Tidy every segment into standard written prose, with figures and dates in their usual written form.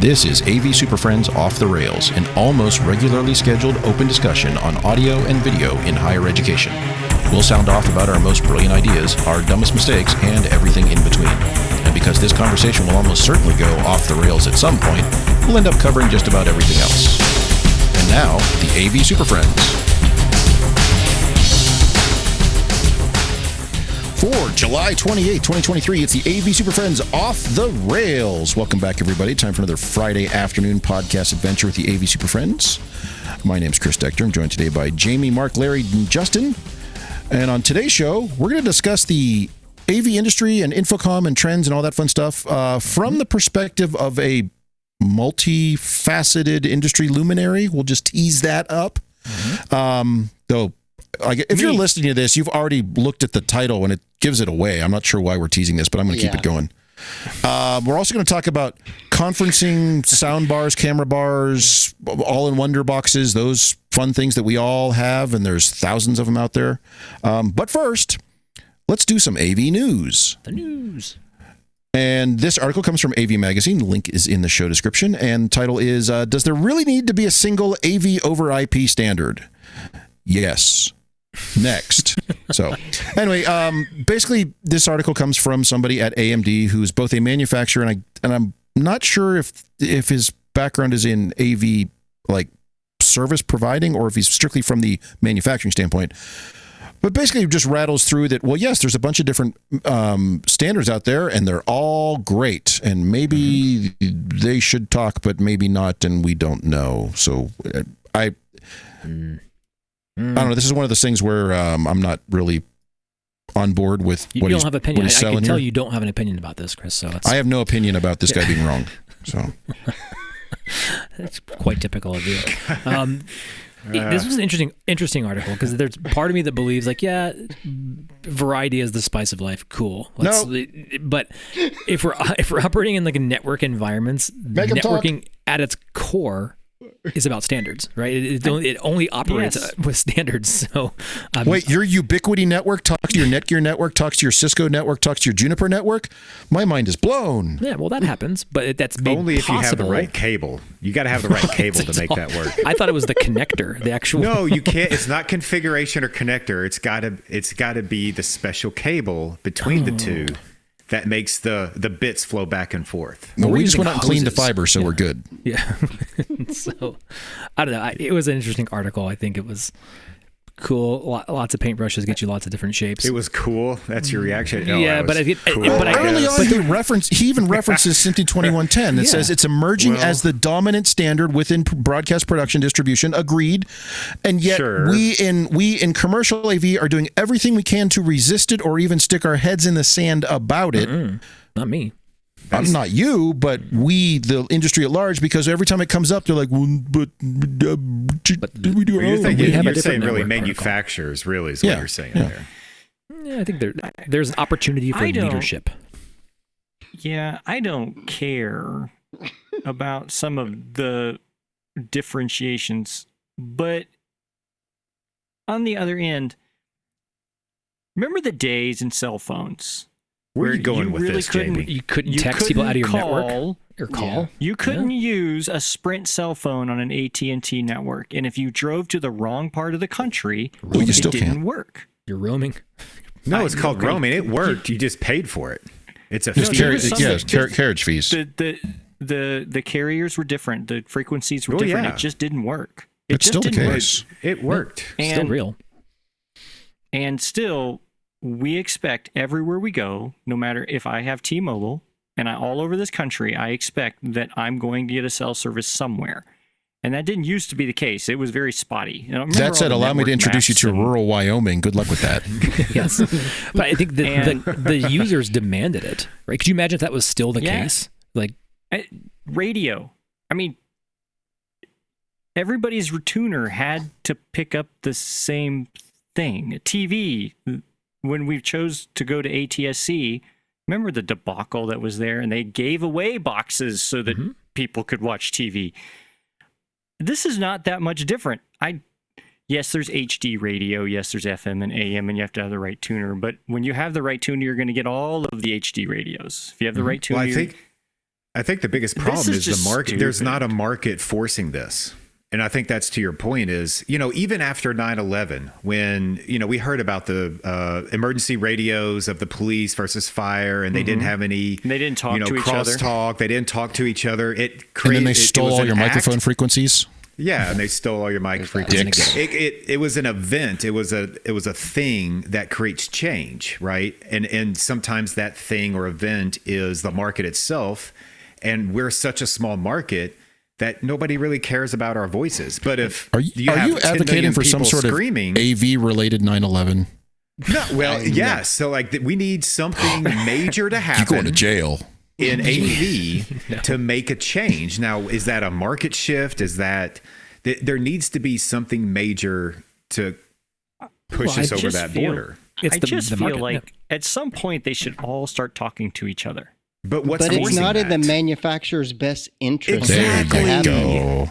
This is AV SuperFriends Off the Rails, an almost regularly scheduled open discussion on audio and video in higher education. We'll sound off about our most brilliant ideas, our dumbest mistakes, and everything in between. And because this conversation will almost certainly go off the rails at some point, we'll end up covering just about everything else. And now, the AV SuperFriends. For July 28, 2023, it's the AV SuperFriends Off the Rails. Welcome back, everybody. Time for another Friday afternoon podcast adventure with the AV SuperFriends. My name's Chris Decter. I'm joined today by Jamie, Mark, Larry, and Justin. And on today's show, we're going to discuss the AV industry and InfoComm and trends and all that fun stuff from the perspective of a multifaceted industry luminary. We'll just tease that up. Though, if you're listening to this, you've already looked at the title and it gives it away. I'm not sure why we're teasing this, but I'm going to keep it going. We're also going to talk about conferencing, sound bars, camera bars, all-in-wonder boxes, those fun things that we all have, and there's thousands of them out there. But first, let's do some AV news. The news. And this article comes from AV Magazine. The link is in the show description. And the title is, Does there really need to be a single AV over IP standard? Yes. Next. So anyway, basically this article comes from somebody at AMD who's both a manufacturer and I'm not sure if his background is in AV like service providing or if he's strictly from the manufacturing standpoint. But basically it just rattles through that, well, yes, there's a bunch of different standards out there and they're all great and maybe they should talk, but maybe not, and we don't know. So I don't know. This is one of those things where I'm not really on board with what he's selling here. You don't have an opinion. I can tell you don't have an opinion about this, Chris. So I have no opinion about this guy being wrong. So that's quite typical of you. This was an interesting article because there's part of me that believes, like, yeah, variety is the spice of life. Cool. But if we're operating in like a network environments, networking at its core is about standards, right? It only operates with standards. So, wait, your Ubiquity network talks to your Netgear network, talks to your Cisco network, talks to your Juniper network. My mind is blown. Yeah, well, that happens, but that's made only if possible. you have the right cable. You got to have the right cable to make that work. I thought it was the connector, the actual. No, you can't. It's not configuration or connector. It's got to be the special cable between the two that makes the bits flow back and forth. Well, we just went out and cleaned the fiber, so we're good. Yeah. So, I don't know. It was an interesting article. I think it was cool. Lots of paintbrushes get you lots of different shapes. It was cool. That's your reaction. No, yeah, but cool. Early on, he even references SMPTE 2110 that says it's emerging as the dominant standard within broadcast production distribution. Agreed. And yet we in commercial AV are doing everything we can to resist it or even stick our heads in the sand about it. Not me. Not you, but we, the industry at large, because every time it comes up, they're like, well, but we do you're saying really manufacturers, really, is what you're saying there. Yeah, I think there's an opportunity for leadership. Yeah, I don't care about some of the differentiations, but on the other end, remember the days in cell phones? Where are you going with this, Jamie? You couldn't text people out of your network or call. Yeah. You couldn't use a Sprint cell phone on an AT&T network, and if you drove to the wrong part of the country, it didn't work. You're roaming. No, it's called roaming. It worked. You just paid for it. It's a carriage fees. The carriers were different. The frequencies were different. It just didn't work. It's still the case. It worked. Still real. And still, we expect everywhere we go, no matter if I have T-Mobile and all over this country, I expect that I'm going to get a cell service somewhere. And that didn't used to be the case. It was very spotty. That said, allow me to introduce you to rural Wyoming. Good luck with that. Yes. But I think the users demanded it, right? Could you imagine if that was still the case? Like radio. I mean, everybody's tuner had to pick up the same thing. TV. When we chose to go to ATSC, remember the debacle that was there, and they gave away boxes so that people could watch TV. This is not that much different. Yes, there's HD radio. Yes, there's FM and AM, and you have to have the right tuner. But when you have the right tuner, you're going to get all of the HD radios. If you have the right tuner, I think the biggest problem is the market. There's not a market forcing this. And I think that's to your point is, even after 9/11, when, we heard about the emergency radios of the police versus fire, and they didn't have any, they didn't talk to each other. Crosstalk. They didn't talk to each other. It created, and then they stole all your microphone frequencies. Yeah, and they stole all your mic frequencies. It was an event. It was a thing that creates change, right? And sometimes that thing or event is the market itself, and we're such a small market that nobody really cares about our voices. But if are you advocating for some sort screaming, of AV related 9/11? No, well, yes. So we need something major to happen. You're going to jail in AV to make a change. Now, is that a market shift? Is that there needs to be something major to push us over that border? I just feel like at some point they should all start talking to each other. But it's not in the manufacturer's best interest. Exactly. Go.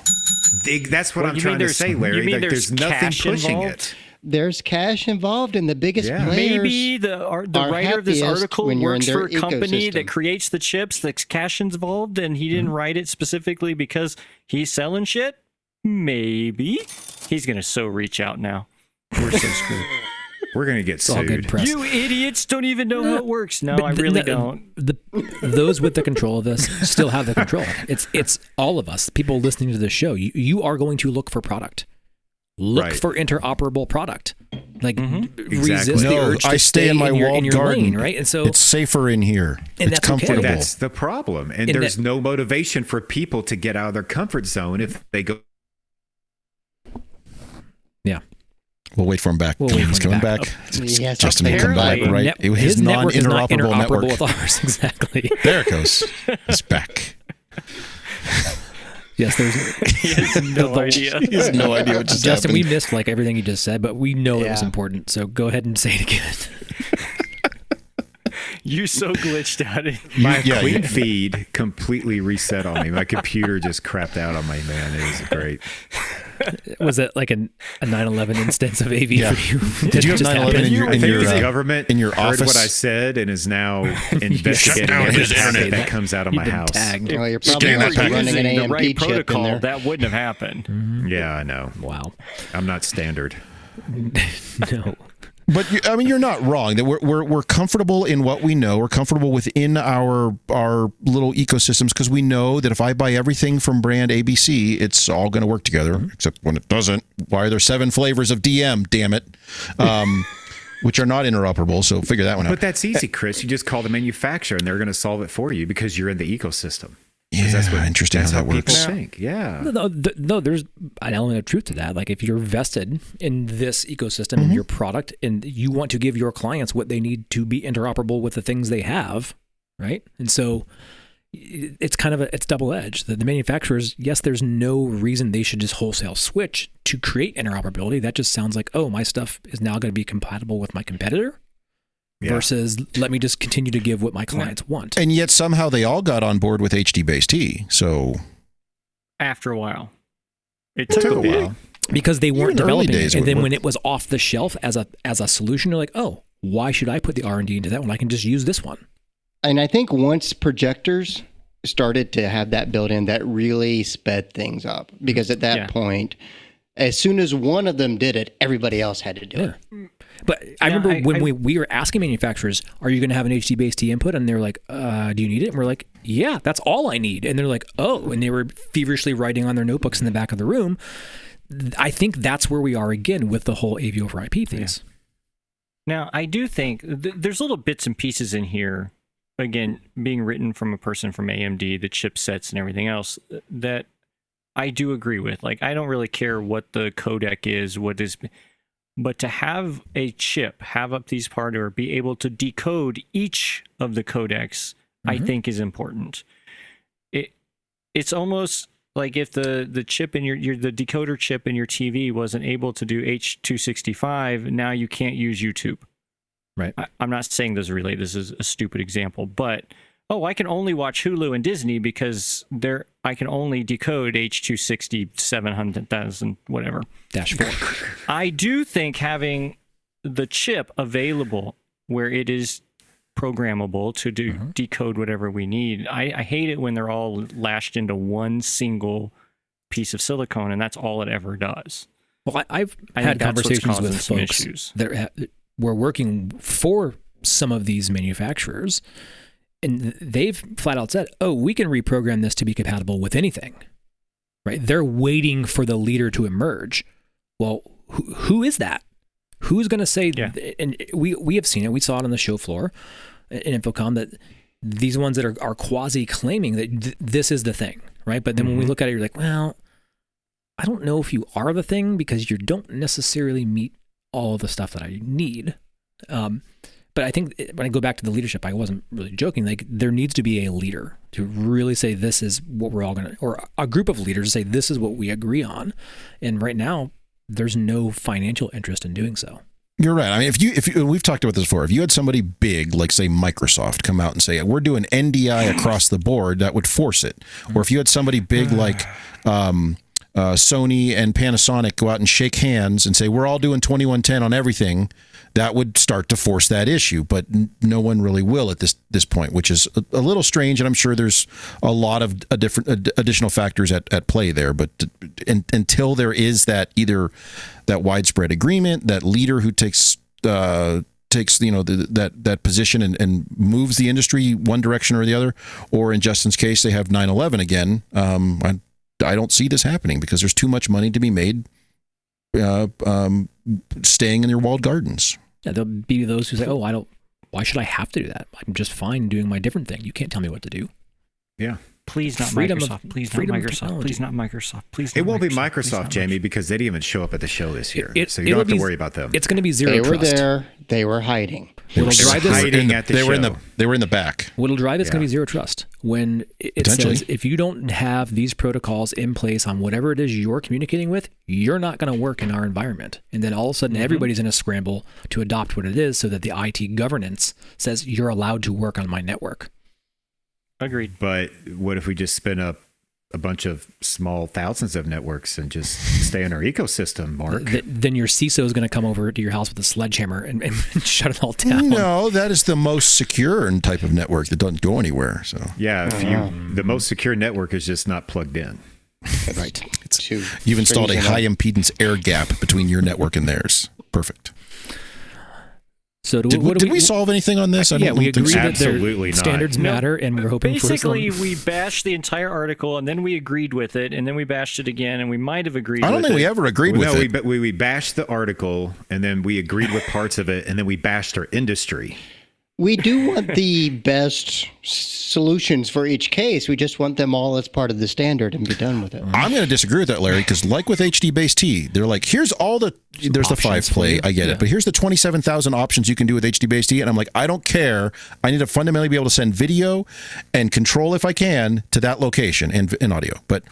That's what I'm trying to say, Larry. There's nothing pushing involved? it. There's cash involved, and the biggest players. Maybe the writer of this article works for a company that creates the chips. That's cash involved, and he didn't write it specifically because he's selling shit. Maybe he's gonna reach out now. We're so screwed. We're going to get sued. You idiots don't even know how it works. No, I really don't. Those with the control of this still have the control. It's all of us, people listening to this show. You are going to look for product. Look for interoperable product. Resist the urge to stay in my walled garden, lane, right? And so it's safer in here. And it's comfortable. Okay. That's the problem. And there's no motivation for people to get out of their comfort zone if they go. Yeah. We'll wait for him back. He's coming back. Yes, Justin will come back, right? His non-interoperable network. With ours, exactly. There it goes. He's back. Yes, he has no idea. He has no idea what just Justin, happened. we missed everything you just said, but we know it was important. So go ahead and say it again. You so glitched out. My Queen feed completely reset on me. My computer just crapped out on me, man. It was great. Was it like a 9/11 instance of AV for you? Did you have 9/11 in your government? In your office? Heard what I said and is now investigating his internet that comes out of my house. Tagged. Well, you're probably running an AMP right chip in there. That wouldn't have happened. Mm-hmm. Yeah, I know. Wow. I'm not standard. No. But you're not wrong. That we're comfortable in what we know. We're comfortable within our little ecosystems because we know that if I buy everything from brand ABC, it's all going to work together. Except when it doesn't. Why are there 7 flavors of DM? Damn it, which are not interoperable. So figure that one out. But that's easy, Chris. You just call the manufacturer, and they're going to solve it for you because you're in the ecosystem. Yeah, that's interesting how that works. People think. Yeah. No, there's an element of truth to that. Like if you're vested in this ecosystem and your product, and you want to give your clients what they need to be interoperable with the things they have, right? And so it's kind of it's double-edged. The manufacturers, yes, there's no reason they should just wholesale switch to create interoperability. That just sounds like, oh, my stuff is now going to be compatible with my competitor. Yeah. Versus let me just continue to give what my clients want. And yet somehow they all got on board with HD-based T. So after a while. It took a while. Because they weren't developing it. And then when it was off the shelf as a solution, you're like, oh, why should I put the R&D into that when I can just use this one? And I think once projectors started to have that built in, that really sped things up. Because at that point, as soon as one of them did it, everybody else had to do it. But I remember when we were asking manufacturers, are you going to have an HD-based T input? And they're like, do you need it? And we're like, yeah, that's all I need. And they're like, oh, and they were feverishly writing on their notebooks in the back of the room. I think that's where we are again with the whole AV over IP things. Yeah. Now, I do think there's little bits and pieces in here, again, being written from a person from AMD, the chipsets and everything else, that I do agree with. Like, I don't really care what the codec is, but to have a chip have up these parts or be able to decode each of the codecs, I think is important. It's almost like if the chip in the decoder chip in your TV wasn't able to do H.265, now you can't use YouTube. Right. I'm not saying this is related. This is a stupid example, but I can only watch Hulu and Disney because I can only decode H.260 700,000 whatever -4. I do think having the chip available where it is programmable to decode whatever we need. I hate it when they're all lashed into one single piece of silicone, and that's all it ever does. Well, I've had conversations with folks that were working for some of these manufacturers, and they've flat out said, "Oh, we can reprogram this to be compatible with anything." Right? They're waiting for the leader to emerge. Well, who is that? Who's going to say? Yeah. And we have seen it. We saw it on the show floor in InfoComm that these ones that are quasi claiming that this is the thing, right? But then when we look at it, you're like, well, I don't know if you are the thing because you don't necessarily meet all of the stuff that I need. But I think when I go back to the leadership, I wasn't really joking. Like, there needs to be a leader to really say this is what we're all going to, or a group of leaders to say this is what we agree on. And right now, there's no financial interest in doing so. You're right. I mean, if you, we've talked about this before. If you had somebody big, like say Microsoft, come out and say we're doing NDI across the board, that would force it. Or if you had somebody big like Sony and Panasonic go out and shake hands and say we're all doing 2110 on everything, that would start to force that issue. But no one really will at this point, which is a little strange. And I'm sure there's a lot of different additional factors at play there. But until there is that either that widespread agreement, that leader who takes that position and moves the industry one direction or the other, or in Justin's case, they have 9/11 again. I don't see this happening because there's too much money to be made staying in your walled gardens. Yeah, there'll be those who say, "Oh, why should I have to do that? I'm just fine doing my different thing. You can't tell me what to do." Yeah. Please not Microsoft. Please not Microsoft. Please not Microsoft. Please not. It won't be Microsoft, Jamie, because they didn't even show up at the show this year. So you don't have to worry about them. It's going to be zero trust. They were there. They were hiding. They were in the back. What'll drive it's going to be zero trust. When it says if you don't have these protocols in place on whatever it is you're communicating with, you're not going to work in our environment. And then all of a sudden everybody's in a scramble to adopt what it is so that the IT governance says you're allowed to work on my network. Agreed. But what if we just spin up a bunch of small thousands of networks and just stay in our ecosystem, Mark? Then your CISO is going to come over to your house with a sledgehammer and shut it all down. No, that is the most secure type of network that doesn't go anywhere. So yeah, the most secure network is just not plugged in. Right. You've installed a high impedance air gap between your network and theirs. Perfect. So did we solve anything on this? Yeah, we agree that absolutely standards matter, and we're hoping basically we bashed the entire article, and then we agreed with it, and then we bashed it again, and we might have agreed. I don't think we ever agreed with it. We bashed the article, and then we agreed with parts of it, and then we bashed our industry. We do want the best solutions for each case. We just want them all as part of the standard and be done with it. I'm going to disagree with that, Larry, because like with HD-based they're like, here's all there's the 5-play, I get it, but here's the 27,000 options you can do with HD-based and I'm like, I don't care. I need to fundamentally be able to send video and control, if I can, to that location and audio. But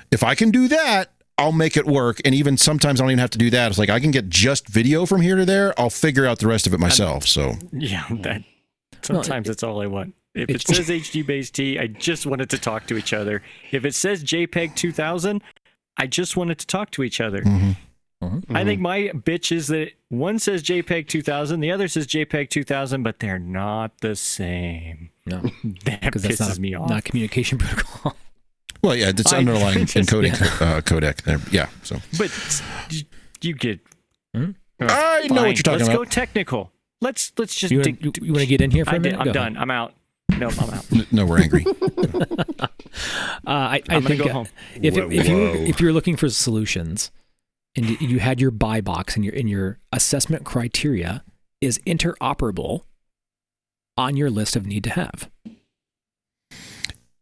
if I can do that, I'll make it work. And even sometimes I don't even have to do that. It's like I can get just video from here to there. I'll figure out the rest of it myself. So yeah, sometimes that's all I want. If it says HD-based I just want it to talk to each other. If it says JPEG 2000, I just want it to talk to each other. I think my bitch is that one says JPEG 2000, the other says JPEG 2000, but they're not the same. No, that pisses me off. Not communication protocol. Well, yeah, it's underlying encoding codec. Yeah, so. But you get. I know what you're talking about. Let's go technical. Let's just. You want to get in here for a minute? I'm done. I'm out. No, I'm out. No, we're angry. I I'm think gonna go home. If you're looking for solutions, and you had your buy box and your assessment criteria is interoperable on your list of need to have.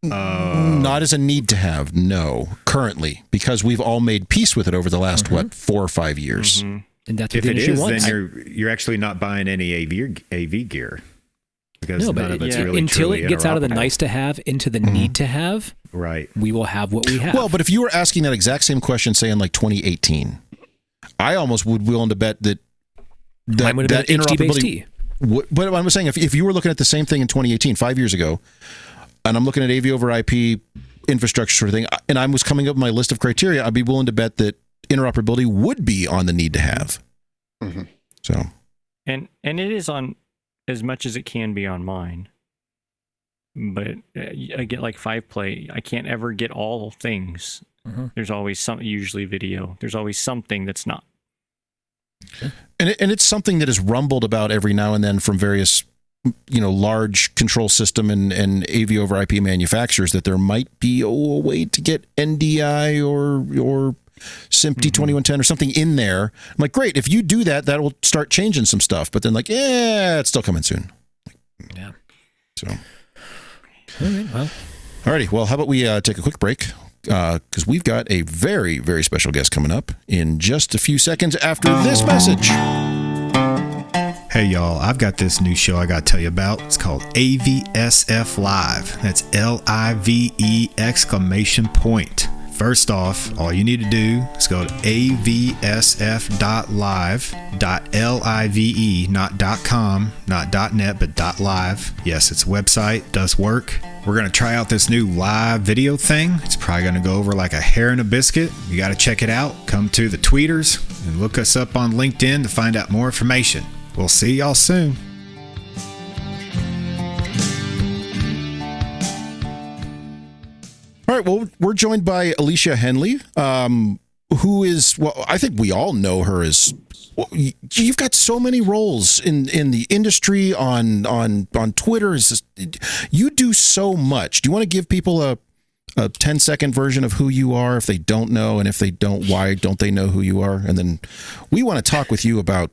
Not as a need to have, no, currently, because we've all made peace with it over the last 4 or 5 years. And that's if what the it industry is, wants. then you're actually not buying any AV gear because none of it's really until it gets out of the nice to have into the need to have. Right, we will have what we have. Well, but if you were asking that exact same question, say in like 2018, I almost would be willing to bet that interoperability. But I'm saying if you were looking at the same thing in 2018, 5 years ago. And I'm looking at AV over IP infrastructure sort of thing, and I was coming up with my list of criteria, I'd be willing to bet that interoperability would be on the need to have. So, and it is on as much as it can be on mine. But I get like 5play. I can't ever get all things. Mm-hmm. There's always usually video. There's always something that's not. And it's something that is rumbled about every now and then from various, large control system and AV over IP manufacturers, that there might be a way to get NDI or SMPTE 2110 or something in there. I'm like, great, if you do that, that will start changing some stuff. But then it's still coming soon. Yeah. So. All right, well. Alrighty, well, how about we take a quick break? Because we've got a very, very special guest coming up in just a few seconds after this message. Hey, y'all, I've got this new show I got to tell you about. It's called AVSF Live. That's LIVE exclamation point. First off, all you need to do is go to avsf.live.live, not .com, not .net, but .live. Yes, it's a website, does work. We're going to try out this new live video thing. It's probably going to go over like a hair in a biscuit. You got to check it out. Come to the tweeters and look us up on LinkedIn to find out more information. We'll see y'all soon. All right, well, we're joined by Alesia Hendley, who is, well, I think we all know her as, well, you've got so many roles in the industry, on Twitter. You do so much. Do you want to give people a 10-second version of who you are if they don't know, and if they don't, why don't they know who you are? And then we want to talk with you about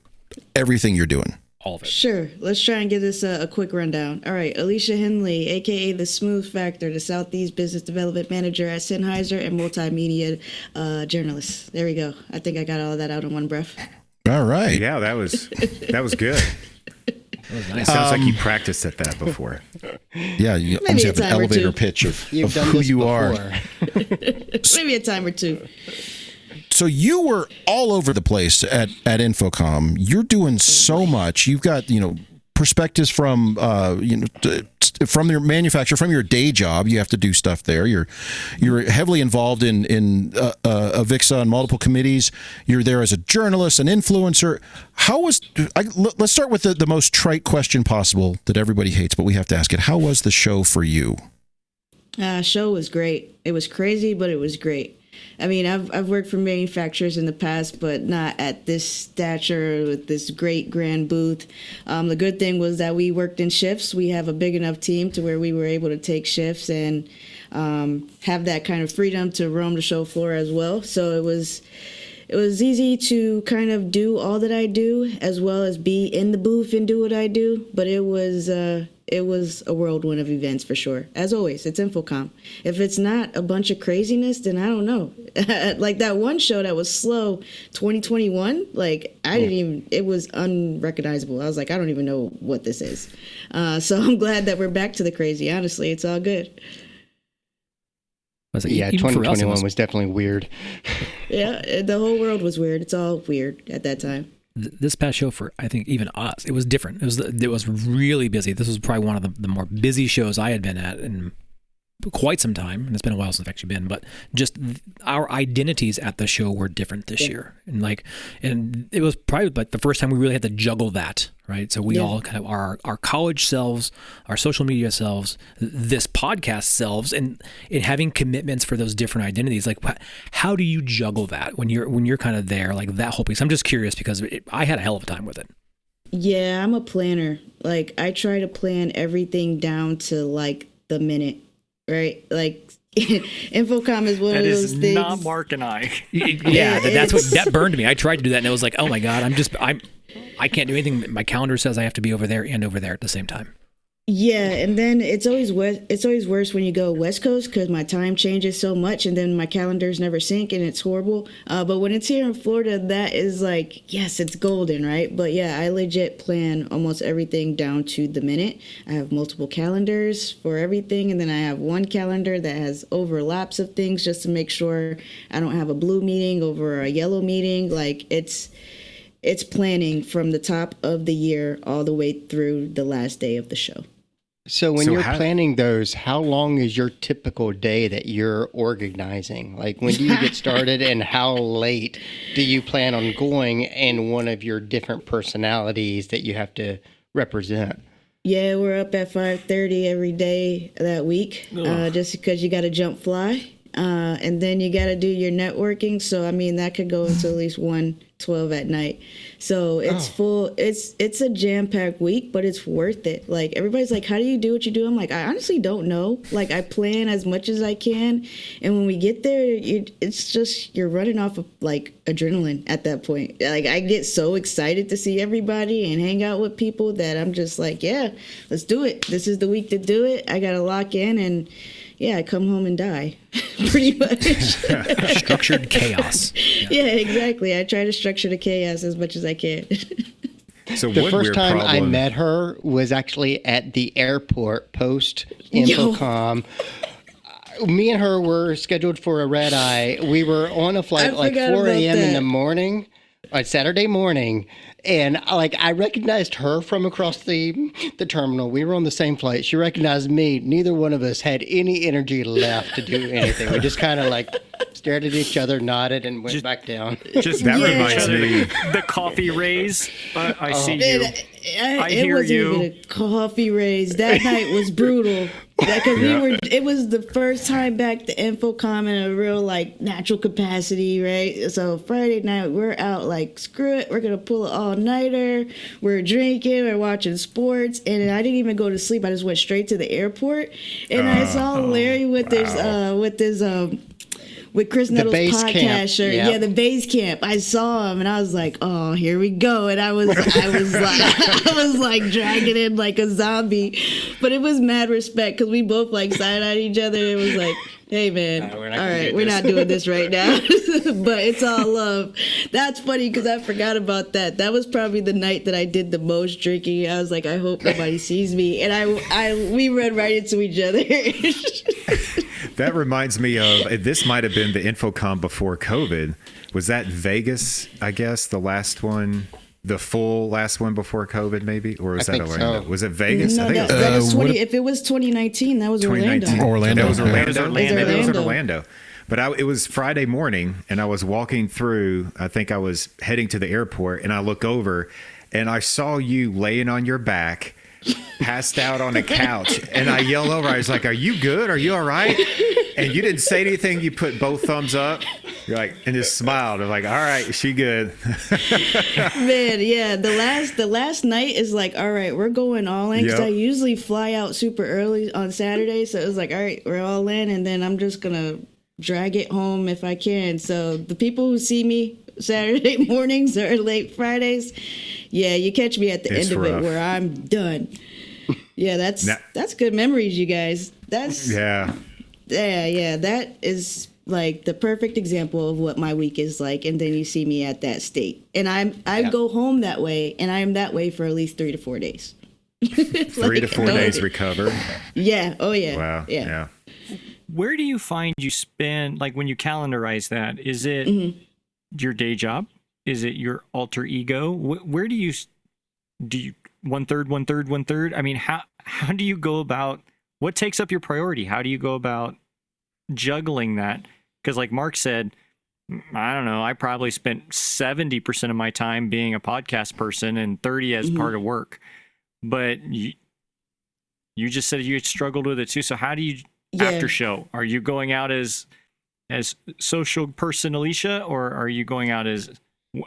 everything you're doing. All of it. Sure. Let's try and give this a quick rundown. All right. Alesia Hendley, a.k.a. the Smooth Factor, the Southeast Business Development Manager at Sennheiser and multimedia journalist. There we go. I think I got all of that out in one breath. All right. Yeah, that was good. That was nice. It sounds like you practiced at that before. Yeah, you almost have an elevator pitch of who you are. Maybe a time or two. So you were all over the place at InfoComm. You're doing so much. You've got, perspectives from, from your manufacturer, from your day job. You have to do stuff there. You're heavily involved in AVIXA and multiple committees. You're there as a journalist, an influencer. Let's start with the most trite question possible that everybody hates, but we have to ask it. How was the show for you? Show was great. It was crazy, but it was great. I mean, I've worked for manufacturers in the past, but not at this stature with this great grand booth. The good thing was that we worked in shifts. We have a big enough team to where we were able to take shifts and have that kind of freedom to roam the show floor as well. So it was easy to kind of do all that I do, as well as be in the booth and do what I do. But it was a whirlwind of events for sure. As always, it's InfoComm. If it's not a bunch of craziness, then I don't know. Like that one show that was slow, 2021, it was unrecognizable. I was like, I don't even know what this is. So I'm glad that we're back to the crazy. Honestly, it's all good. Yeah, 2021 was definitely weird. Yeah, the whole world was weird. It's all weird at that time. This past show, for I think even us, it was different. It was really busy. This was probably one of the more busy shows I had been at in quite some time, and it's been a while since I've actually been. But just our identities at the show were different this year, and it was probably like the first time we really had to juggle that, right? So we all kind of our college selves, our social media selves, this podcast selves, and having commitments for those different identities. Like, how do you juggle that when you're kind of there, like that whole piece? I'm just curious because I had a hell of a time with it. Yeah, I'm a planner. Like, I try to plan everything down to like the minute. Right, like InfoComm is one of those things. That is not Mark and I. Yeah, that burned me. I tried to do that, and it was like, oh my god, I can't do anything. My calendar says I have to be over there and over there at the same time. Yeah, and then it's always worse when you go West Coast because my time changes so much, and then my calendars never sync, and it's horrible. But when it's here in Florida, that is like, yes, it's golden, right? But yeah, I legit plan almost everything down to the minute. I have multiple calendars for everything, and then I have one calendar that has overlaps of things just to make sure I don't have a blue meeting over a yellow meeting. Like, it's planning from the top of the year all the way through the last day of the show. So when you're planning those, how long is your typical day that you're organizing? Like, when do you get started and how late do you plan on going in one of your different personalities that you have to represent. Yeah, we're up at 5:30 every day that week, just because you got to jump fly. And then you got to do your networking. So, I mean, that could go until at least 1:12 at night. So it's full. It's a jam-packed week, but it's worth it. Like, everybody's like, how do you do what you do? I'm like, I honestly don't know. Like, I plan as much as I can. And when we get there, it's just, you're running off of, like, adrenaline at that point. Like, I get so excited to see everybody and hang out with people that I'm just like, yeah, let's do it. This is the week to do it. I got to lock in and... yeah, I come home and die, pretty much. Structured chaos. Yeah, exactly. I try to structure the chaos as much as I can. So the first time I met her was actually at the airport post InfoComm. Me and her were scheduled for a red eye. We were on a flight at like 4 a.m. in the morning, on Saturday morning. And like I recognized her from across the terminal. We were on the same flight. She recognized me. Neither one of us had any energy left to do anything. We just kind of like stared at each other, nodded, and went back down. Just that reminds me the coffee raise. I see you. I it hear wasn't you. even a coffee raise. That night was brutal. Because it was the first time back to InfoComm in a real like natural capacity, right? So Friday night we're out like screw it, we're gonna pull an all-nighter. We're drinking, we're watching sports, and I didn't even go to sleep. I just went straight to the airport, and I saw Larry with with Chris Nettles' podcast shirt. Yep. Yeah, the base camp. I saw him and I was like, oh, here we go. And I was like I was like dragging in like a zombie. But it was mad respect because we both like side-eyed each other. It was like, hey man, we're not doing this right now. But it's all love. That's funny because I forgot about that. That was probably the night that I did the most drinking. I was like, I hope nobody sees me. And we ran right into each other. That reminds me of, this might have been the InfoComm before COVID. Was that Vegas, I guess, the last one, the full last one before COVID maybe? Or was that Orlando? So. Was it Vegas? No, I think that was if it was 2019, that was Orlando. Orlando. That was Orlando. It was Orlando. But it was Friday morning, and I was walking through, I think I was heading to the airport, and I look over, and I saw you laying on your back, passed out on a couch, and I yelled over. I was like, are you good? Are you all right? And you didn't say anything. You put both thumbs up. You're like, and just smiled. I'm like, all right, she good. Man, yeah. The last night is like, all right, we're going all in. Because I usually fly out super early on Saturday. So it was like, all right, we're all in. And then I'm just going to drag it home if I can. So the people who see me Saturday mornings or late Fridays, yeah, you catch me at the end of it where I'm done. Yeah, that's good memories, you guys. That's yeah. That is like the perfect example of what my week is like. And then you see me at that state, and I go home that way, and I am that way for at least 3 to 4 days. 3 to 4 days recover. Yeah. Oh yeah. Wow. Yeah. Where do you find you spend, like when you calendarize that? Is it your day job? Is it your alter ego? Where do you 1/3, 1/3, 1/3? I mean, how do you go about, what takes up your priority? How do you go about juggling that? Because like Mark said, I don't know, I probably spent 70% of my time being a podcast person and 30 as part of work. But you just said you had struggled with it too. So how do you, after show, are you going out as social person Alesia, or are you going out as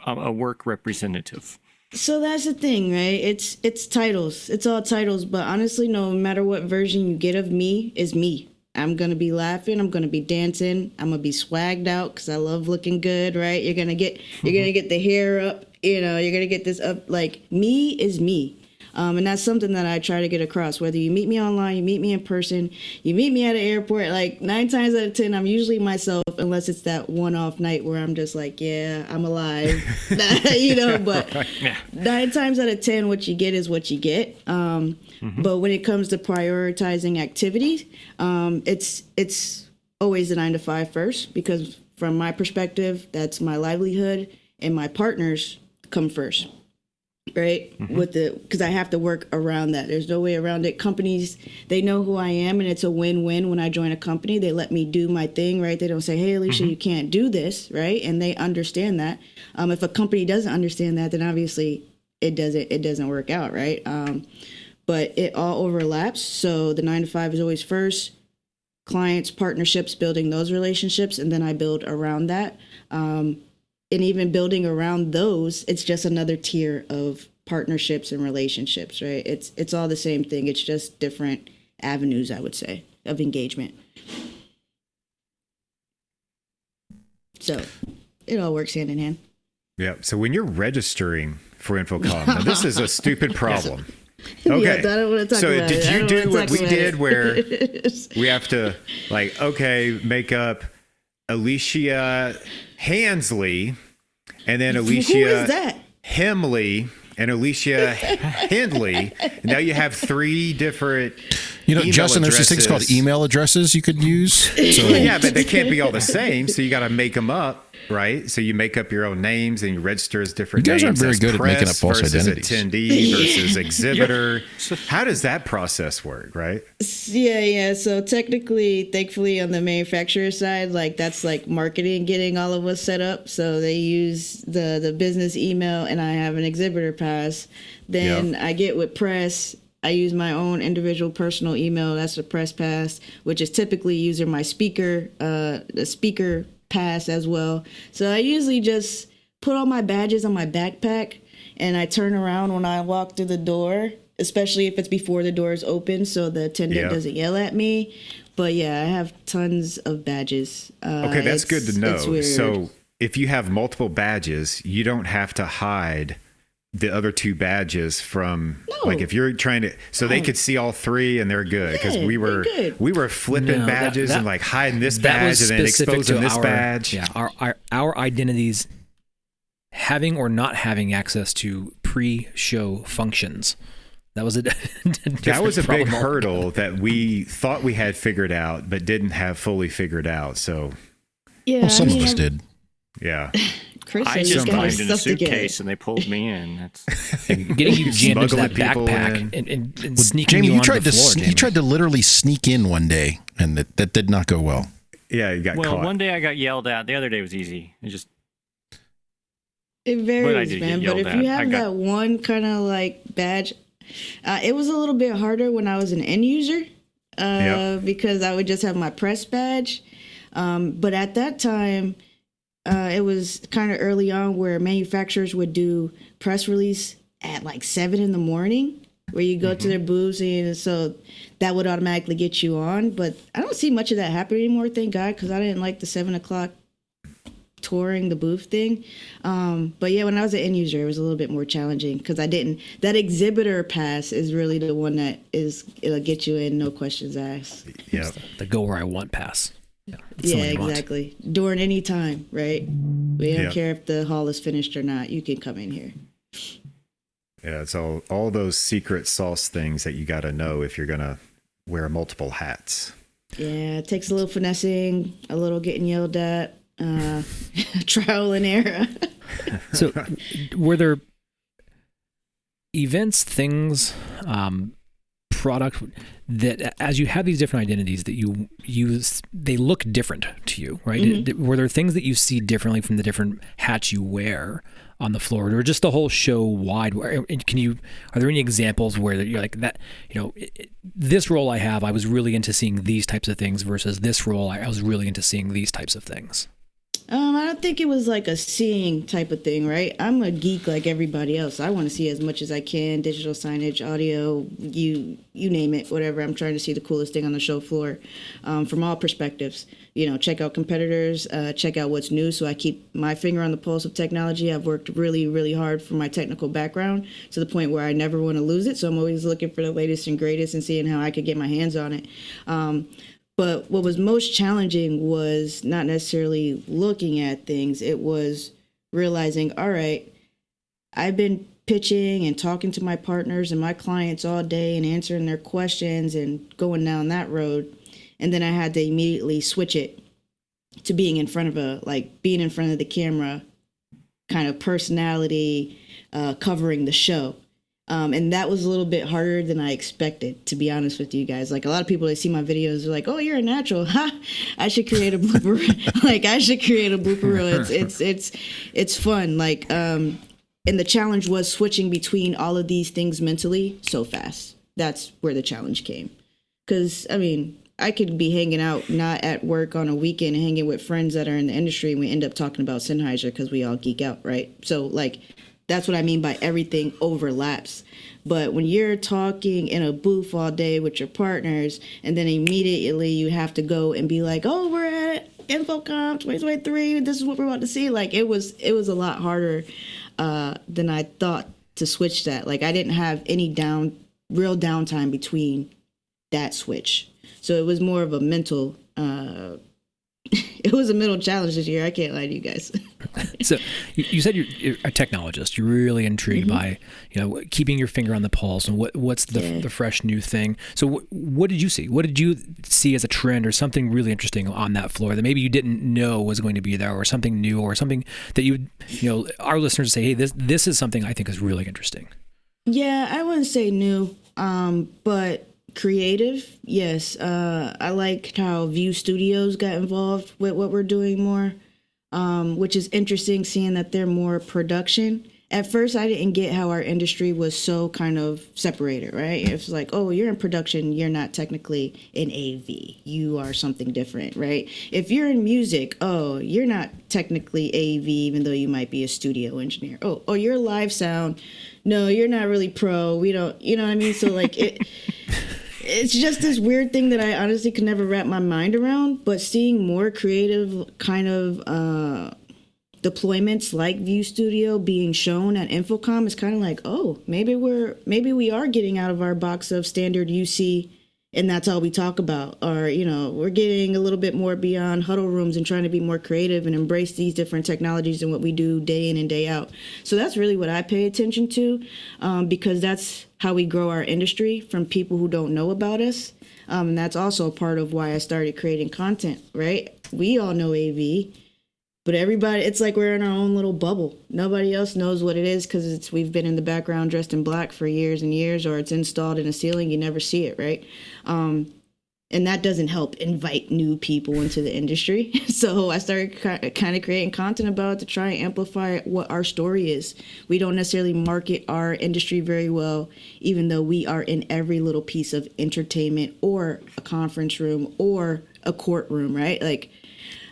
a work representative? So that's the thing, right? It's titles. It's all titles. But honestly, no matter what version you get of me is me. I'm going to be laughing. I'm going to be dancing. I'm going to be swagged out because I love looking good, right? You're going to get the hair up, you're going to get this up. Like, me is me. And that's something that I try to get across. Whether you meet me online, you meet me in person, you meet me at an airport, like 9 times out of 10, I'm usually myself, unless it's that one-off night where I'm just like, yeah, I'm alive, but 9 times out of 10, what you get is what you get. But when it comes to prioritizing activities, it's always a 9 to 5 first, because from my perspective, that's my livelihood, and my partners come first. Right. Because I have to work around that. There's no way around it. Companies, they know who I am, and it's a win-win. When I join a company, they let me do my thing, right? They don't say, hey, Alesia, you can't do this, right? And they understand that. If a company doesn't understand that, then obviously it doesn't work out, right? But it all overlaps. So the 9 to 5 is always first, clients, partnerships, building those relationships, and then I build around that. And even building around those, it's just another tier of partnerships and relationships, right? It's all the same thing. It's just different avenues, I would say, of engagement. So it all works hand in hand. Yeah. So when you're registering for InfoComm, now this is a stupid problem. Okay. Yeah, I don't want to talk so about did it. you do what we did where we have to make up Alesia Hendley and then Alesia Who is that? Hendley and Alesia Hendley. Now you have 3 different Justin, there's these things called email addresses you could use. So. Yeah, but they can't be all the same. So you got to make them up. Right, so you make up your own names and you register as different names. You guys aren't very good at making up false identities. Attendee versus exhibitor. How does that process work, right? Yeah. So technically, thankfully, on the manufacturer side, that's marketing getting all of us set up. So they use the business email, and I have an exhibitor pass. Then I get with press. I use my own individual personal email. That's a press pass, which is typically using my speaker, the speaker pass as well. So I usually just put all my badges on my backpack and I turn around when I walk through the door, especially if it's before the door is open so the attendant doesn't yell at me. But yeah, I have tons of badges. Okay, that's good to know. So if you have multiple badges, you don't have to hide the other 2 badges from if you're trying to they could see all 3 and they're good because we were flipping badges and hiding this badge and then exposing this badge. Yeah, our identities having or not having access to pre-show functions. That was a big hurdle that we thought we had figured out but didn't have fully figured out. So some of us did. Yeah. Chris I just climbed in a suitcase and they pulled me in. That's getting you jammed into that backpack and sneaking you onto the floor. You tried to literally sneak in one day, and that did not go well. Yeah, you got caught. One day I got yelled at. The other day was easy. It varies, man. But if you have that one kind of badge, it was a little bit harder when I was an end user because I would just have my press badge. But at that time, it was kind of early on where manufacturers would do press release at 7 a.m, where you go to their booths, and so that would automatically get you on. But I don't see much of that happen anymore, thank God, because I didn't like the 7 o'clock touring the booth thing. But yeah, when I was an end user, it was a little bit more challenging because that exhibitor pass is really the one it'll get you in, no questions asked. Yeah, the go where I want pass. Yeah, exactly. During any time, right? We don't care if the hall is finished or not. You can come in here. Yeah, it's all those secret sauce things that you got to know if you're going to wear multiple hats. Yeah, it takes a little finessing, a little getting yelled at, trial and error. So were there events, things, product that as you have these different identities that you use, they look different to you, right? Mm-hmm. Were there things that you see differently from the different hats you wear on the floor, or just the whole show wide? Are there any examples where you're like that, this role I have, I was really into seeing these types of things versus this role, I was really into seeing these types of things? I don't think it was like a seeing type of thing, right? I'm a geek like everybody else. I want to see as much as I can, digital signage, audio, you name it, whatever. I'm trying to see the coolest thing on the show floor from all perspectives. Check out competitors, check out what's new. So I keep my finger on the pulse of technology. I've worked really, really hard for my technical background to the point where I never want to lose it. So I'm always looking for the latest and greatest and seeing how I could get my hands on it. But what was most challenging was not necessarily looking at things. It was realizing, all right, I've been pitching and talking to my partners and my clients all day and answering their questions and going down that road. And then I had to immediately switch it to being in front of the camera kind of personality, covering the show. And that was a little bit harder than I expected, to be honest with you guys. Like, a lot of people that see my videos are like, "Oh, you're a natural. Ha! I should create a blooper." Like, I should create a blooper reel. It's fun. Like, and the challenge was switching between all of these things mentally so fast. That's where the challenge came. Because, I mean, I could be hanging out, not at work on a weekend, and hanging with friends that are in the industry, and we end up talking about Sennheiser because we all geek out, right? So, like, that's what I mean by everything overlaps. But when you're talking in a booth all day with your partners, and then immediately you have to go and be like, oh, we're at InfoComm 2023, this is what we're about to see. Like, it was a lot harder than I thought to switch that. Like, I didn't have any real downtime between that switch. So it was more of a mental, it was a mental challenge this year. I can't lie to you guys. So you said you're a technologist. You're really intrigued by, keeping your finger on the pulse and what's the fresh new thing. So what did you see? What did you see as a trend or something really interesting on that floor that maybe you didn't know was going to be there, or something new, or something that our listeners say, hey, this is something I think is really interesting? Yeah, I wouldn't say new, but creative, yes. I liked how View Studios got involved with what we're doing more, which is interesting, seeing that they're more production. At first, I didn't get how our industry was so kind of separated, right? It's like, oh, you're in production, you're not technically in AV. You are something different, right? If you're in music, oh, you're not technically AV, even though you might be a studio engineer. Oh, you're live sound. No, you're not really pro. We don't, you know what I mean? So, like, it's just this weird thing that I honestly could never wrap my mind around. But seeing more creative kind of deployments like View Studio being shown at InfoComm is kind of like, oh, maybe we are getting out of our box of standard UC, and that's all we talk about. Or, we're getting a little bit more beyond huddle rooms and trying to be more creative and embrace these different technologies and what we do day in and day out. So that's really what I pay attention to, because that's how we grow our industry from people who don't know about us. And that's also part of why I started creating content, right? We all know AV, but everybody, it's like we're in our own little bubble. Nobody else knows what it is because we've been in the background dressed in black for years and years, or it's installed in a ceiling. You never see it, right? And that doesn't help invite new people into the industry. So I started kind of creating content about it to try and amplify what our story is. We don't necessarily market our industry very well, even though we are in every little piece of entertainment or a conference room or a courtroom, right? Like,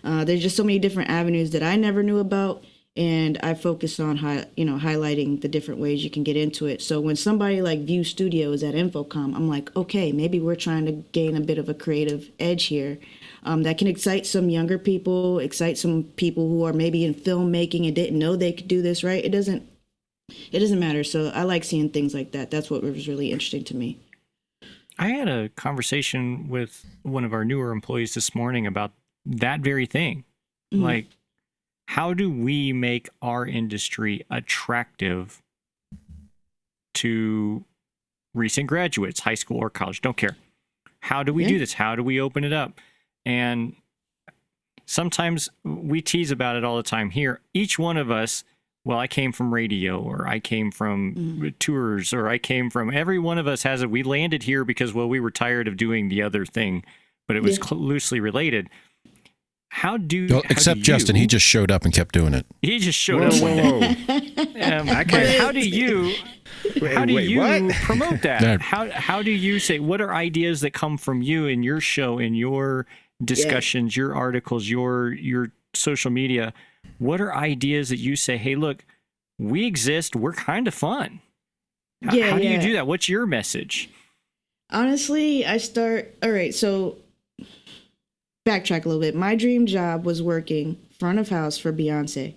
there's just so many different avenues that I never knew about, and I focus on highlighting the different ways you can get into it. So when somebody like View Studio is at InfoComm, I'm like, okay, maybe we're trying to gain a bit of a creative edge here that can excite some younger people, excite some people who are maybe in filmmaking and didn't know they could do this, right? It doesn't matter. So I like seeing things like that. That's what was really interesting to me. I had a conversation with one of our newer employees this morning about that very thing. Mm-hmm. Like, how do we make our industry attractive to recent graduates, high school or college? Don't care. How do we do this? How do we open it up? And sometimes we tease about it all the time here. Each one of us, well, I came from radio, or I came from tours, or I came from, every one of us has it. We landed here because, well, we were tired of doing the other thing, but it was loosely related. Except Justin, he just showed up and kept doing it. He just showed up. How do you promote that? How do you say, what are ideas that come from you in your show, in your discussions, your articles, your social media? What are ideas that you say, hey, look, we exist, we're kind of fun? How do you do that? What's your message? Honestly, so backtrack a little bit. My dream job was working front of house for Beyonce.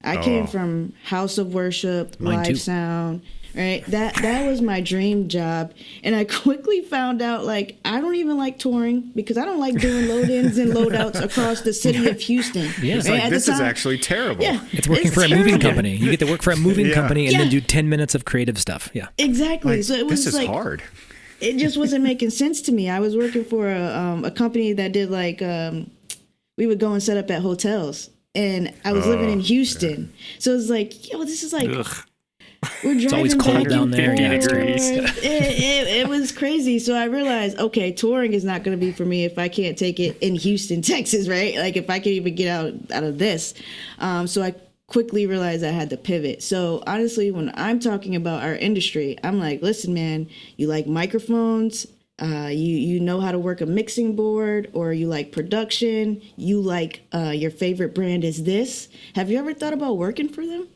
I came from House of Worship, live sound, right? That was my dream job. And I quickly found out, like, I don't even like touring because I don't like doing load-ins and load-outs across the city of Houston. Yeah. It's like, this is actually terrible. Yeah, it's working for a moving company. You get to work for a moving company and then do 10 minutes of creative stuff. Yeah. Exactly. Like, so it was this is hard. It just wasn't making sense to me. I was working for a company that did we would go and set up at hotels, and I was living in Houston. So it was like, this is like, we're driving it's always cold down there. It was crazy. So I realized, okay, touring is not going to be for me if I can't take it in Houston, Texas, right? Like if I can't even get out of this. So I quickly realized I had to pivot. So honestly, when I'm talking about our industry, I'm like, listen, man, you like microphones, you know how to work a mixing board, or you like production, you like your favorite brand is this. Have you ever thought about working for them?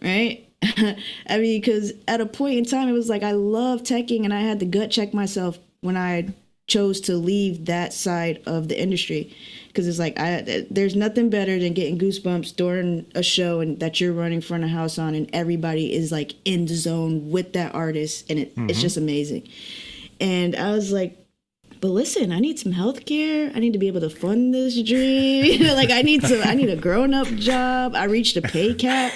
Right? I mean, because at a point in time, it was like I love teching, and I had to gut check myself when I chose to leave that side of the industry. Because it's like there's nothing better than getting goosebumps during a show and that you're running front of house on, and everybody is like in the zone with that artist, and it's just amazing. And I was like, but listen, I need some health care. I need to be able to fund this dream. You know, like I need a grown-up job. I reached a pay cap.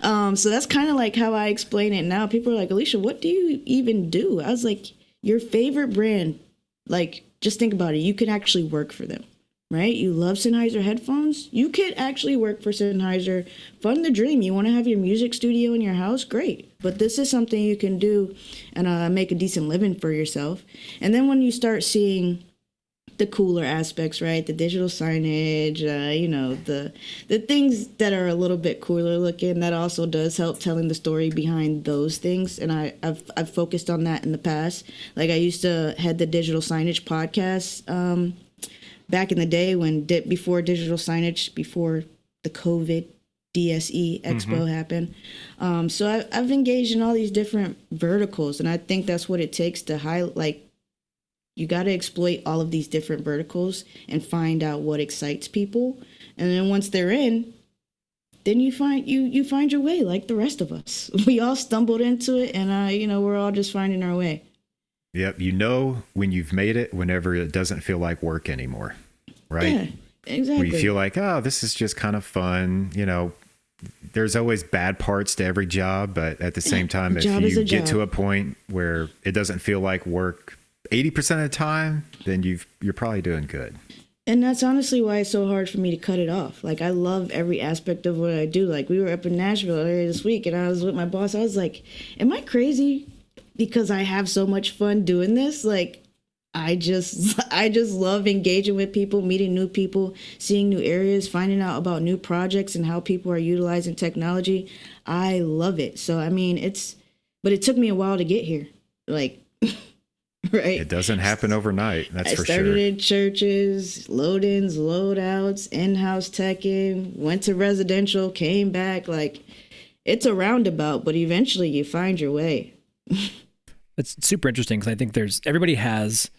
So that's kind of like how I explain it now. People are like, Alesia, what do you even do? I was like, your favorite brand, like, just think about it. You can actually work for them, right? You love Sennheiser headphones. You could actually work for Sennheiser. Fund the dream. You want to have your music studio in your house? Great. But this is something you can do and make a decent living for yourself. And then when you start seeing the cooler aspects, right? The digital signage, the things that are a little bit cooler looking, that also does help telling the story behind those things. And I've focused on that in the past. Like I used to head the digital signage podcast back in the day before digital signage, before the COVID DSE Expo happened. So I've engaged in all these different verticals, and I think that's what it takes to you got to exploit all of these different verticals and find out what excites people. And then once they're in, then you find your way like the rest of us. We all stumbled into it, and we're all just finding our way. Yep. You know when you've made it whenever it doesn't feel like work anymore, right? Yeah, exactly. Where you feel like, oh, this is just kind of fun. There's always bad parts to every job, but at the same time, if you get to a point where it doesn't feel like work 80% of the time, then you're probably doing good. And that's honestly why it's so hard for me to cut it off. Like, I love every aspect of what I do. Like, we were up in Nashville earlier this week, and I was with my boss. I was like, am I crazy because I have so much fun doing this? Like, I just love engaging with people, meeting new people, seeing new areas, finding out about new projects and how people are utilizing technology. I love it. So, I mean, but it took me a while to get here. Like, right. It doesn't happen overnight. That's for sure. I started in churches, load-ins, load-outs, in-house teching, went to residential, came back. Like, it's a roundabout, but eventually you find your way. It's super interesting because I think everybody has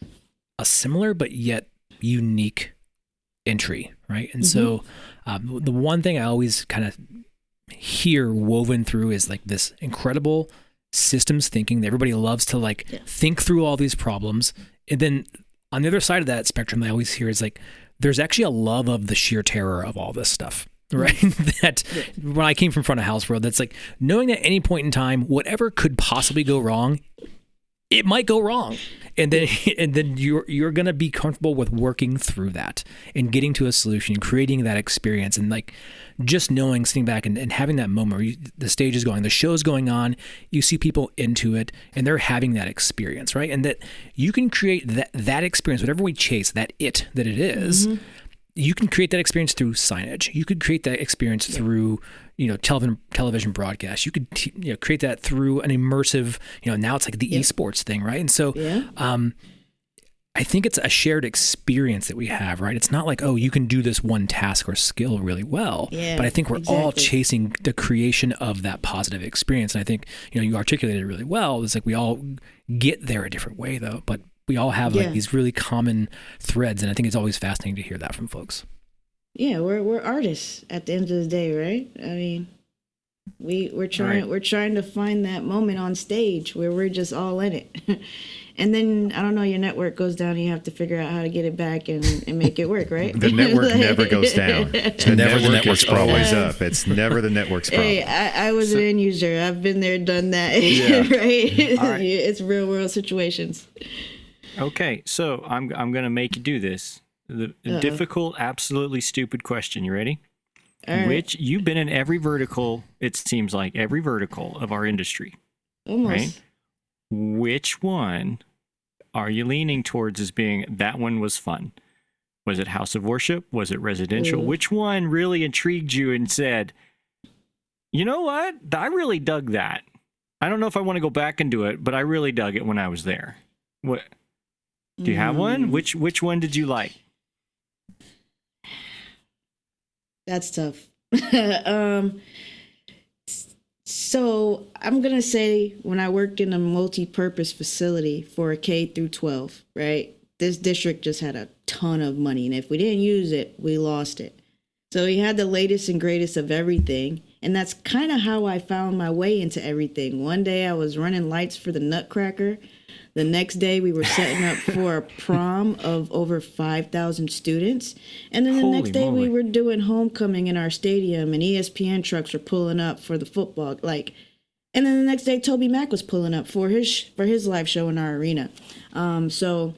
a similar but yet unique entry, right? And so the one thing I always kind of hear woven through is like this incredible systems thinking that everybody loves to think through all these problems. And then on the other side of that spectrum, I always hear is like, there's actually a love of the sheer terror of all this stuff, right? That when I came from front of house world, that's like knowing that at any point in time, whatever could possibly go wrong, it might go wrong. And then you're going to be comfortable with working through that and getting to a solution, creating that experience. And like just knowing, sitting back and having that moment where the stage is going, the show's going on, you see people into it and they're having that experience, right? And that you can create that experience, whatever we chase, that it is, you can create that experience through signage. You could create that experience through television broadcast. You could create that through an immersive, now it's like the esports thing, right? And so I think it's a shared experience that we have, right? It's not like, oh, you can do this one task or skill really well, but I think we're all chasing the creation of that positive experience. And I think, you articulated it really well. It's like we all get there a different way though, but we all have like these really common threads. And I think it's always fascinating to hear that from folks. Yeah, we're artists at the end of the day, right? I mean, we're trying to find that moment on stage where we're just all in it. And then, I don't know, your network goes down and you have to figure out how to get it back and make it work, right? The network never goes down. The network's always up. It's never the network's problem. Hey, I was an end user. I've been there, done that, right? It's real world situations. Okay, so I'm going to make you do this. The difficult, absolutely stupid question. You ready? All right. You've been in every vertical, it seems like, every vertical of our industry. Almost. Right? Which one are you leaning towards as being, that one was fun? Was it house of worship? Was it residential? Ooh. Which one really intrigued you and said, You know what? I really dug that. I don't know if I want to go back and do it, but I really dug it when I was there. What? Do you have one? Which one did you like? That's tough. So I'm going to say when I worked in a multi-purpose facility for a K through 12, right? This district just had a ton of money. And if we didn't use it, we lost it. So we had the latest and greatest of everything. And that's kind of how I found my way into everything. One day I was running lights for the Nutcracker. The next day we were setting up for a prom of over 5,000 students. And then the next day we were doing homecoming in our stadium and ESPN trucks were pulling up for the football. And then the next day Toby Mac was pulling up for his live show in our arena. So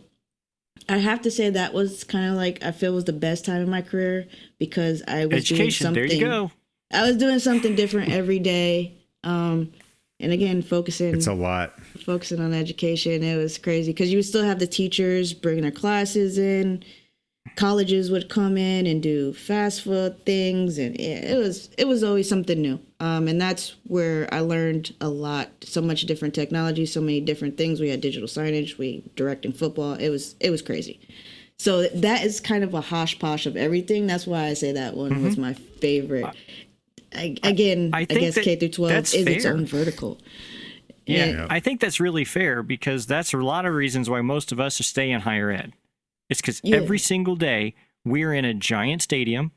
I have to say that was kind of like, I feel was the best time in my career because I was doing something. There you go. I was doing something different every day. And again, It's a lot. Focusing on education. It was crazy because you would still have the teachers bringing their classes in. Colleges would come in and do fast food things. And it was always something new. And that's where I learned a lot. So much different technology, so many different things. We had digital signage, we directing football. It was crazy. So that is kind of a hosh-posh of everything. That's why I say that one was my favorite. I guess K through 12 is its own vertical. Yeah, I think that's really fair because that's a lot of reasons why most of us stay in higher ed. It's because every single day we're in a giant stadium,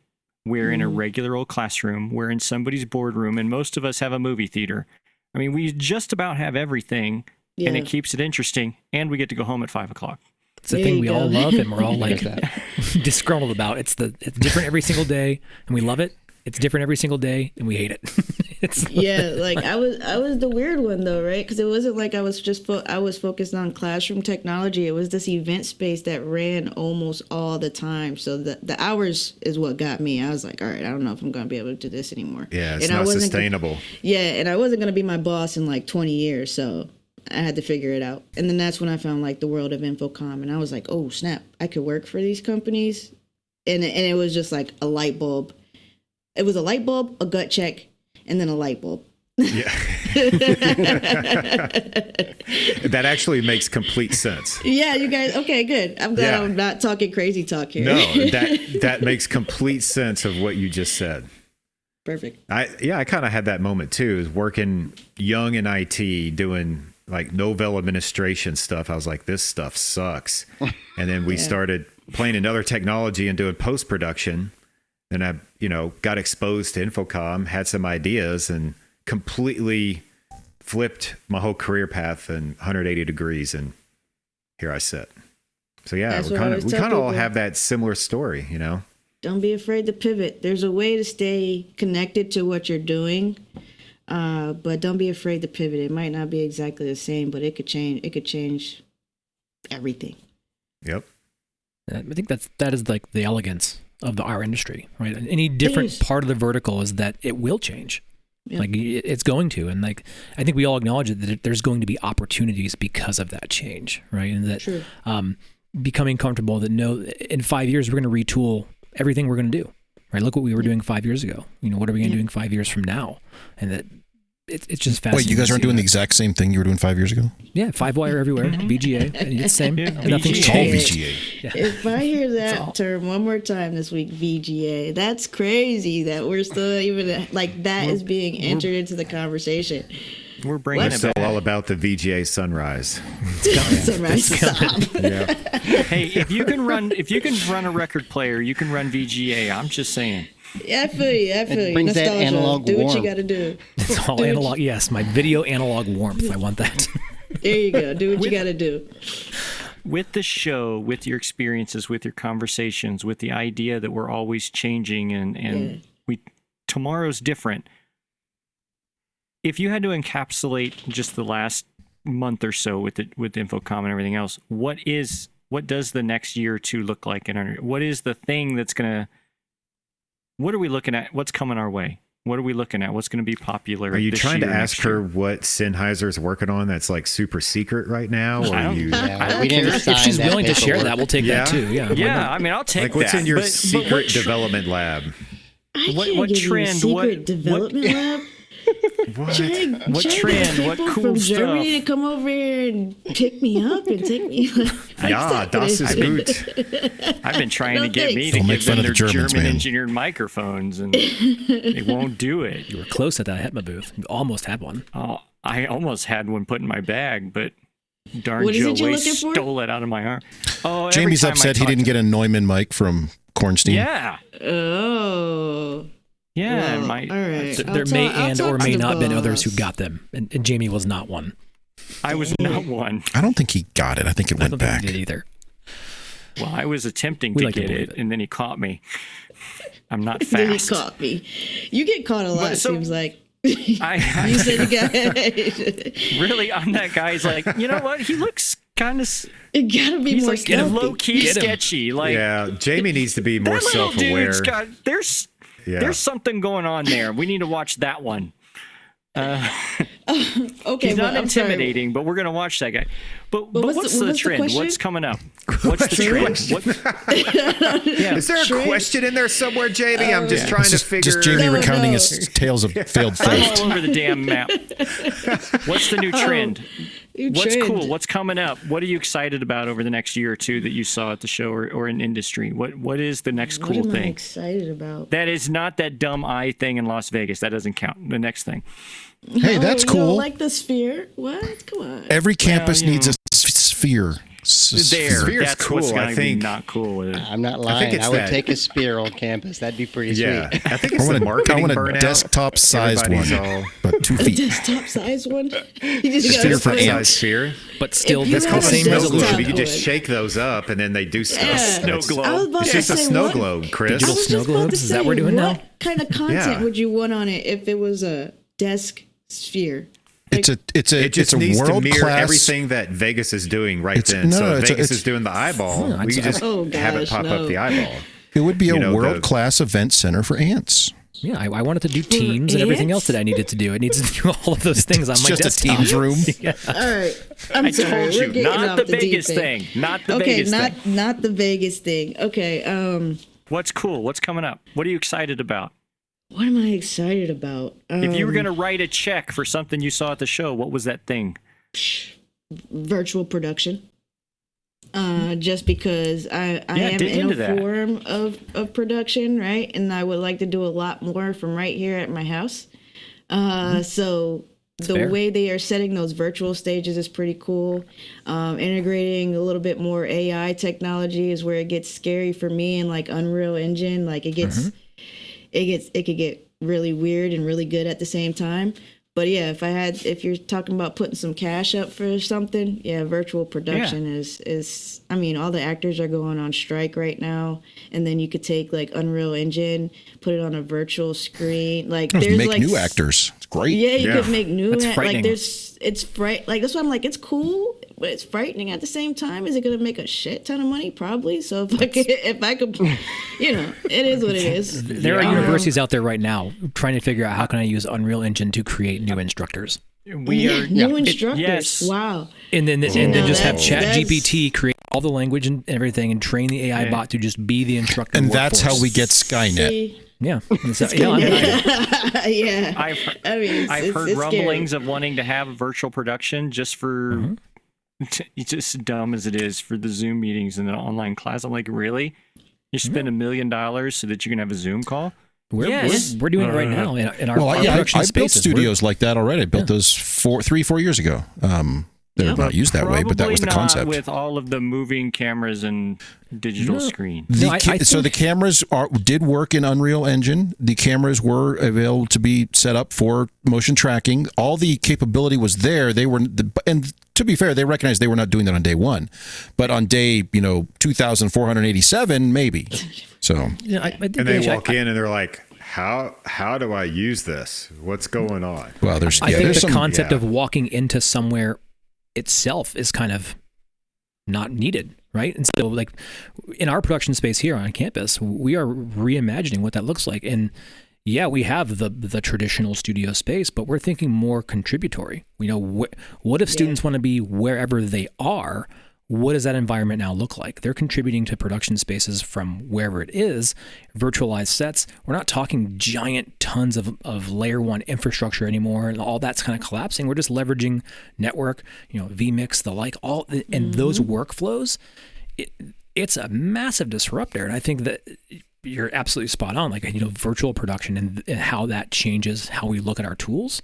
we're in a regular old classroom, we're in somebody's boardroom, and most of us have a movie theater. I mean, we just about have everything, and it keeps it interesting, and we get to go home at 5 o'clock. It's the thing we all love, and we're all like disgruntled about. It's different every single day, and we love it. It's different every single day, and we hate it. I was the weird one though, right? Because it wasn't like I was just I was focused on classroom technology. It was this event space that ran almost all the time. So the hours is what got me. I was like, all right, I don't know if I'm going to be able to do this anymore. Yeah, it's not sustainable. And I wasn't going to be my boss in like 20 years, so I had to figure it out. And then that's when I found like the world of InfoComm, and I was like, oh snap, I could work for these companies, and it was just like a light bulb. It was a light bulb, a gut check, and then a light bulb. Yeah. That actually makes complete sense. Yeah, you guys. Okay, good. I'm glad I'm not talking crazy talk here. No, that makes complete sense of what you just said. Perfect. I kind of had that moment too, is working young in IT, doing like Novell administration stuff. I was like, this stuff sucks. And then we started playing another technology and doing post-production. And I, got exposed to InfoComm, had some ideas, and completely flipped my whole career path in 180 degrees. And here I sit. So we kind of all have that similar story, Don't be afraid to pivot. There's a way to stay connected to what you're doing, but don't be afraid to pivot. It might not be exactly the same, but it could change. It could change everything. Yep. I think that is like the elegance of our industry, right? Any different part of the vertical is that it will change. Yep. Like it's going to, and like I think we all acknowledge that there's going to be opportunities because of that change, right? And that becoming comfortable that in 5 years we're going to retool everything we're going to do, right? Look what we were doing 5 years ago. What are we going to do in 5 years from now? And that it's just fascinating. Wait, you guys aren't doing the exact same thing you were doing 5 years ago? Yeah, 5-wire everywhere, VGA. It's the same. Nothing's It's all VGA. Yeah. If I hear that term one more time this week, VGA, that's crazy that we're still even like that is being entered into the conversation. We're bringing it still back. all about the VGA sunrise. Sunrise, stop. Yeah. Hey, if you can run a record player, you can run VGA. I'm just saying. Yeah, I feel you. It brings that analog do warmth. what you got to do. It's all analog. Yes, my video analog warmth. I want that. There you go. Do what you got to do. With the show, with your experiences, with your conversations, with the idea that we're always changing and tomorrow's different. If you had to encapsulate just the last month or so with InfoComm and everything else, what does the next year or two look like? What is the thing that's what are we looking at? What's coming our way? What are we looking at? What's going to be popular? Are you trying to ask her what Sennheiser's working on that's like super secret right now? Or are you? We didn't If she's willing to share that, we'll take that too. Yeah. Yeah, I mean, I'll take like what's that. in your secret development lab? I What can't give trend? You a secret development lab? What? What trend? What cool from stuff? Germany to come over here and pick me up and take me. Yeah, das ist gut. I've been trying No, to get me thanks. to Don't make give fun them of their the Germans, German man. engineered microphones, and they won't do it. You were close at that HETMA booth. You almost had one. Oh, I almost had one put in my bag, but darn What is Joe it you're Way looking for? stole it out of my arm. Oh, every Jamie's time I upset he talk didn't to- get a Neumann mic from Kornstein. Yeah, Oh. yeah. Well, my, all right. There I'll may talk- I'll and talk or to may the not been others who boss. got them, and Jamie was not one. I was not one. I don't think he got it. I think it I went don't think back. he did either. Well, I was attempting We to like to get believe it, it. and then he caught me. I'm not Then he fast. caught me. You get caught a lot, But so- seems like. I You said you got really, I'm that guy. He's like, you know what? He looks kind of. it gotta be He's more like stealthy. low key Get him. sketchy. Like Yeah, Jamie needs to be more that little self-aware. dude's got. There's Yeah. there's something going on there. We need to watch that one. Okay, He's but not I'm sorry. intimidating, but we're gonna watch that guy. But what's the the trend? question? What's coming up? What's the trend? What, yeah. Is there a Trent? question in there somewhere, Jamie? I'm just trying to Just, figure. just Jamie No, recounting no. his tales of failed I'm theft. all over the damn map. What's the new trend? You What's trend. cool? What's coming up? What are you excited about over the next year or two that you saw at the show or in industry? What is the next What cool am I thing? excited about? That is not that dumb eye thing in Las Vegas. That doesn't count. The next thing. Hey, that's You don't cool. like the sphere? What? Come on. Every campus you needs know. a sphere. There. Sphere's That's cool, what's I gonna be think. not cool with it. I'm not think lying. it's I would that- take a spear on campus. That'd be pretty Yeah, sweet. I think I it's the want marketing a burnout. desktop-sized Everybody's one, all but 2 feet. Desktop size one. You just Sphere gotta for put- ants. sphere. But still, you that's have the a same Snow desktop globe. resolution. You can just would. shake those up and then they do stuff. Yeah. Snow It's- globe. I was about It's to just a say, snow what? globe, Chris. Digital I was snow just about to globes? Is that say, what we're doing now? What kind of content Yeah. would you want on it if it was a desk sphere? It's It a just needs to world mirror class. everything that Vegas is doing right It's- then. no, so no, if it's a- Vegas it's- is doing the eyeball, No, we can just Oh, have it gosh, pop no. up the eyeball. It would be a You know, the- world class event center for ants. Yeah, I wanted to do Teams and everything else ants? that I needed to do. It needs to do all of those things on It's my just desktop. a Teams room. Yeah. All right, I'm I sorry. told we're you, getting not off the deep Vegas end. thing. Not the Okay, Vegas thing. not the Vegas thing. Okay, What's cool? What's coming up? What are you excited about? what am I excited about? If you were going to write a check for something you saw at the show, what was that thing? virtual production. Just because I am dig in into a that. form of production, right? And I would like to do a lot more from right here at my house. So the fair. way they are setting those virtual stages is pretty cool. Integrating a little bit more AI technology is where it gets scary for me, and like Unreal Engine, like it could get really weird and really good at the same time. But yeah, if you're talking about putting some cash up for something, yeah, virtual production is I mean, all the actors are going on strike right now, and then you could take like Unreal Engine, put it on a virtual screen, like Just there's make like new actors. It's great. Yeah, you Yeah. could make new That's like frightening. it's like that's why I'm like it's cool, but it's frightening at the same time. Is it gonna make a shit ton of money? Probably. So if I could, you know, it is what it is. There are universities out there right now trying to figure out how can I use Unreal Engine to create new instructors, We are new instructors. yes. Wow. and then just have that's- Chat that's- GPT create all the language and everything, and train the AI bot to just be the instructor. And that's how workforce. we get Skynet. See? Yeah. And so- yeah, I'm- Yeah. I've I mean, I've it's heard scary. rumblings of wanting to have a virtual production just for it's just dumb as it is for the Zoom meetings and the online class. I'm like, really? You spend $1 million so that you can have a Zoom call? we're doing it right now in our, Well, our I production built spaces. We're- studios like that already. I built those 3-4 years ago. They're not used that way, but that was the Probably not concept. with all of the moving cameras and digital screen. No, I So the think- cameras did work in Unreal Engine. The cameras were available to be set up for motion tracking. All the capability was there. They were, and to be fair, they recognized they were not doing that on day one, but on day 2,487 maybe. So Yeah, I think And they actually- walk in and they're like, how do I use this? What's going on? well, there's I think there's the some concept yeah. of walking into somewhere itself is kind of not needed, right? And so, like in our production space here on campus, we are reimagining what that looks like. And yeah, we have the traditional studio space, but we're thinking more contributory. We know what if students want to be wherever they are. what does that environment now look like? They're contributing to production spaces from wherever it is, virtualized sets. We're not talking giant tons of layer one infrastructure anymore, and all that's kind of collapsing. We're just leveraging network, vMix, the like, all, and those workflows. It's a massive disruptor, and I think that you're absolutely spot on. Like, virtual production and how that changes how we look at our tools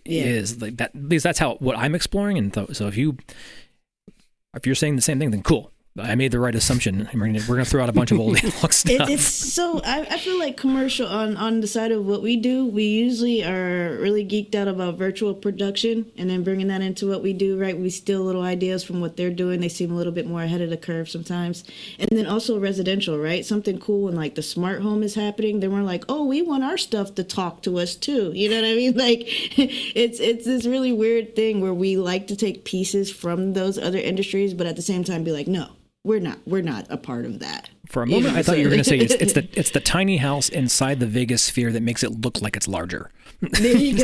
is like that. At least that's what I'm exploring. And so if you're saying the same thing, then cool. I made the right assumption. We're gonna throw out a bunch of old analog stuff. It's so I feel like commercial on the side of what we do. We usually are really geeked out about virtual production, and then bringing that into what we do. Right, we steal little ideas from what they're doing. They seem a little bit more ahead of the curve sometimes. And then also residential, right? Something cool when like the smart home is happening. Then we're like, oh, we want our stuff to talk to us too. You know what I mean? Like, it's this really weird thing where we like to take pieces from those other industries, but at the same time be like, no. We're not a part of that. For a moment, I thought you were going to say it's the tiny house inside the Vegas sphere that makes it look like it's larger. There you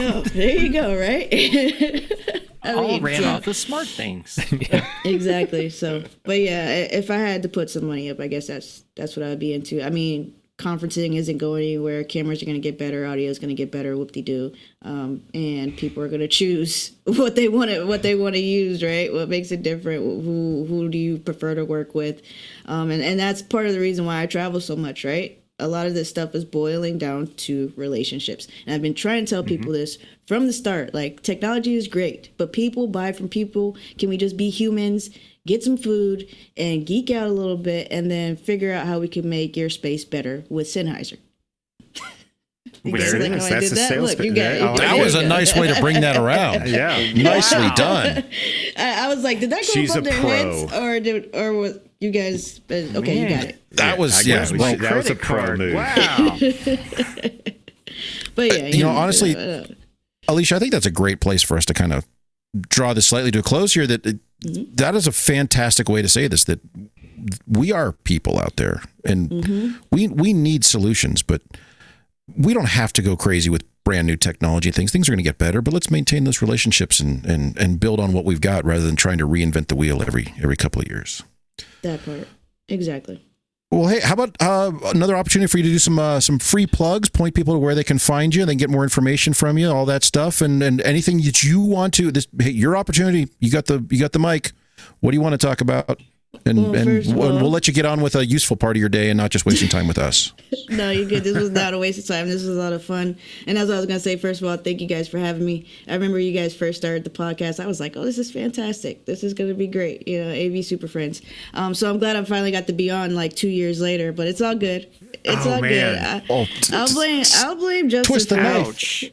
go, right? All ran off the smart things. Exactly. So, but yeah, if I had to put some money up, I guess that's what I would be into. I mean, conferencing isn't going anywhere. Cameras are going to get better. Audio is going to get better. Whoop-de-doo. And people are going to choose what they want to use, right? What makes it different? Who do you prefer to work with? And that's part of the reason why I travel so much, right? A lot of this stuff is boiling down to relationships. And I've been trying to tell people this from the start. Like, technology is great, but people buy from people. Can we just be humans? Get some food and geek out a little bit, and then figure out how we can make your space better with Sennheiser. There it is. That's a sales pitch. That was a nice way to bring that around. Yeah, nicely done. I was like, did that go above their heads, or was you guys? Okay, you got it. That was that was a pro move. Wow. But yeah, honestly, Alesia, I think that's a great place for us to kind of draw this slightly to a close here. That is a fantastic way to say this, that we are people out there, and we need solutions, but we don't have to go crazy with brand new technology things. Things are going to get better, but let's maintain those relationships and build on what we've got rather than trying to reinvent the wheel every couple of years. That part. Exactly. Well, hey, how about another opportunity for you to do some free plugs, point people to where they can find you, and then get more information from you, all that stuff, and anything that you want to. Hey, your opportunity. You got the mic. What do you want to talk about? And we'll let you get on with a useful part of your day and not just wasting time with us. No, you're good. This was not a waste of time. This was a lot of fun. And as I was going to say, first of all, thank you guys for having me. I remember you guys first started the podcast. I was like, oh, this is fantastic. This is going to be great. AV SuperFriends. So I'm glad I finally got to be on like 2 years later, but it's all good. It's all man. good. I'll blame Justin. Twist the knife. Shit.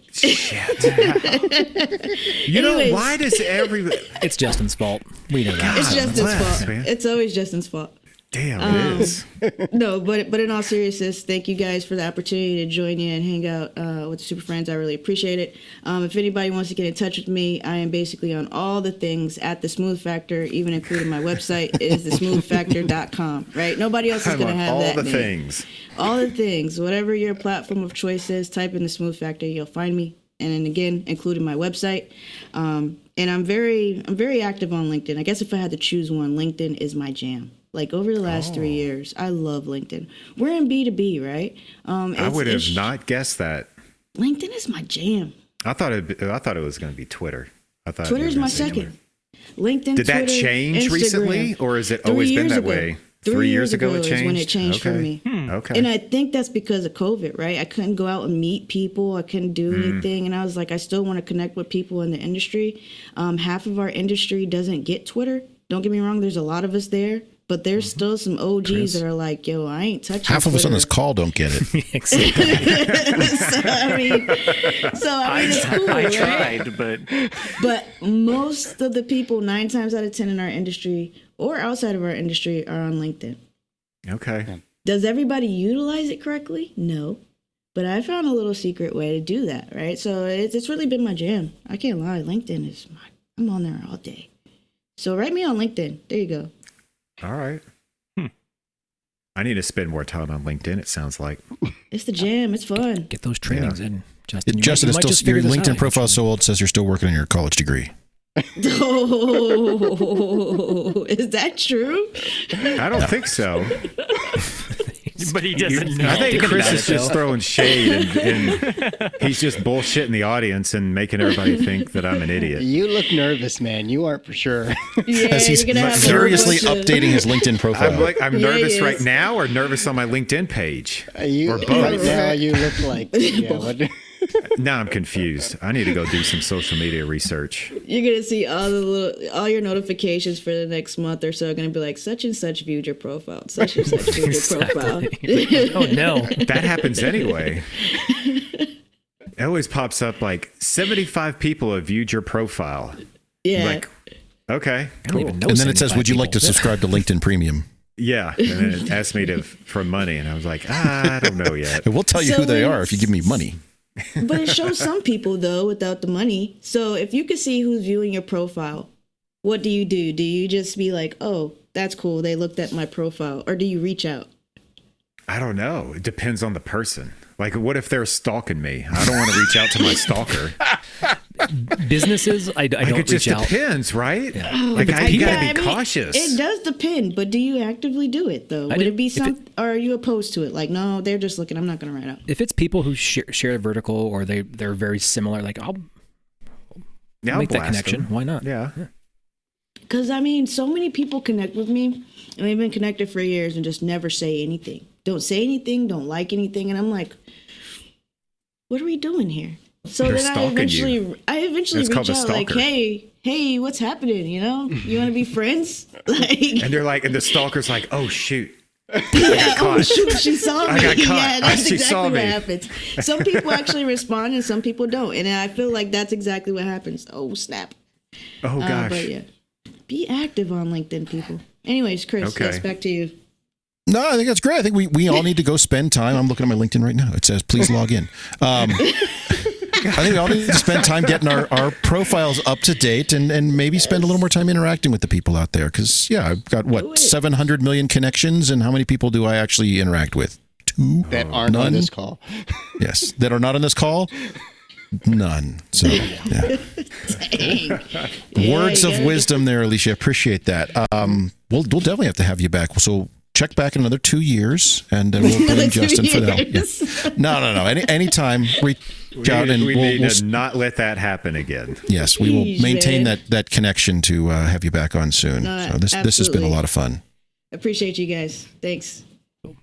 Why does It's Justin's fault. We know that. It's Justin's fault. Man. It's always Justin's fault. Damn, it is. No, but in all seriousness, thank you guys for the opportunity to join you and hang out with the Super Friends. I really appreciate it. If anybody wants to get in touch with me, I am basically on all the things at The Smooth Factor, even including my website is thesmoothfactor.com, right? Nobody else is going to have that name. All the things. Whatever your platform of choice is, type in The Smooth Factor, you'll find me. And then again, including my website. And I'm very active on LinkedIn. I guess if I had to choose one, LinkedIn is my jam. Like over the last 3 years, I love LinkedIn. We're in B2B, right? I would have not guessed that. LinkedIn is my jam. I thought it was going to be Twitter. Twitter's my second. LinkedIn. Did that Twitter, change Instagram. Recently, or has it always been that way? 3 years ago, it changed. Is when it changed for me. Okay. And I think that's because of COVID, right? I couldn't go out and meet people. I couldn't do anything, and I was like, I still want to connect with people in the industry. Half of our industry doesn't get Twitter. Don't get me wrong. There's a lot of us there. But there's still some OGs that are like, yo, I ain't touching Half Twitter. of us on this call don't get it. Exactly. I mean, it's cool, I right? tried, But most of the people, 9 times out of 10 in our industry or outside of our industry, are on LinkedIn. Okay. Does everybody utilize it correctly? No. But I found a little secret way to do that, right? So it's really been my jam. I can't lie. LinkedIn is I'm on there all day. So write me on LinkedIn. There you go. All right. I need to spend more time on LinkedIn, it sounds like. It's the jam. It's fun. Get those trainings in, Justin. Justin, your LinkedIn profile is so old, it says you're still working on your college degree. Oh, is that true? I don't think so. But he doesn't know. I think Chris is just throwing shade and he's just bullshitting the audience and making everybody think that I'm an idiot. You look nervous, man. You aren't for sure. Yeah, As he's you're gonna have furiously updating his LinkedIn profile. I'm Yeah, nervous he right is. now or nervous on my LinkedIn page? Or both. Right now, you look like. Yeah, what, Now I'm confused. I need to go do some social media research. You're gonna see all your notifications for the next month or so are gonna be like such and such viewed your profile, such and such viewed your profile. Oh no. That happens anyway. It always pops up like 75 people have viewed your profile. Yeah. Like, okay, I don't cool. even know. And then it says, 75 would you like to people. subscribe to LinkedIn Premium? Yeah, and then it asked me for money, and I was like, I don't know yet. And we'll tell you So who they when- are if you give me money. But it shows some people though without the money. So if you could see who's viewing your profile, what do you do? Do you just be like, oh, that's cool, they looked at my profile, or do you reach out? I don't know. It depends on the person. Like, what if they're stalking me? I don't want to reach out to my stalker. Businesses, I don't Like, it just reach out. depends, right? Yeah. Like, you gotta be I mean, cautious. It does depend, but do you actively do it though? Would do. it be If it- or are you opposed to it? Like, no, they're just looking, I'm not gonna write out. If it's people who share a vertical or they're very similar, like I'll Yeah, make I'll that blast connection. them. Why not? Yeah. Because, I mean, so many people connect with me, and we've been connected for years and just never say anything. Don't say anything, don't like anything. And I'm like, what are we doing here? So They're then I stalking eventually you. That's reach called a out like, stalker. hey, what's happening? You know, you want to be friends? Like, And they're like, and the stalker's like, oh, shoot. yeah, oh caught. shoot, she saw me. I got caught. Yeah, that's She saw exactly what me. happens. Some people actually respond and some people don't. And I feel like that's exactly what happens. Oh, snap. Oh, gosh. But yeah, be active on LinkedIn, people. Anyways, Chris, Okay. yes, back to you. No, I think that's great. I think we all need to go spend time. I'm looking at my LinkedIn right now. It says, please log in. I think we all need to spend time getting our profiles up to date and maybe spend a little more time interacting with the people out there. Because, yeah, I've got, 700 million connections, and how many people do I actually interact with? 2? that aren't None? on this call. Yes. That are not on this call? None. So, yeah. Words of wisdom there, Alicia. Appreciate that. We'll definitely have to have you back. So check back in another 2 years, and then we'll blame Justin for that. Yeah. No. Anytime, reach out, and we we'll need to not let that happen again. yes, we will Jeez, maintain man. that connection to have you back on soon. No, So this has been a absolutely. lot of fun. Appreciate you guys. Thanks.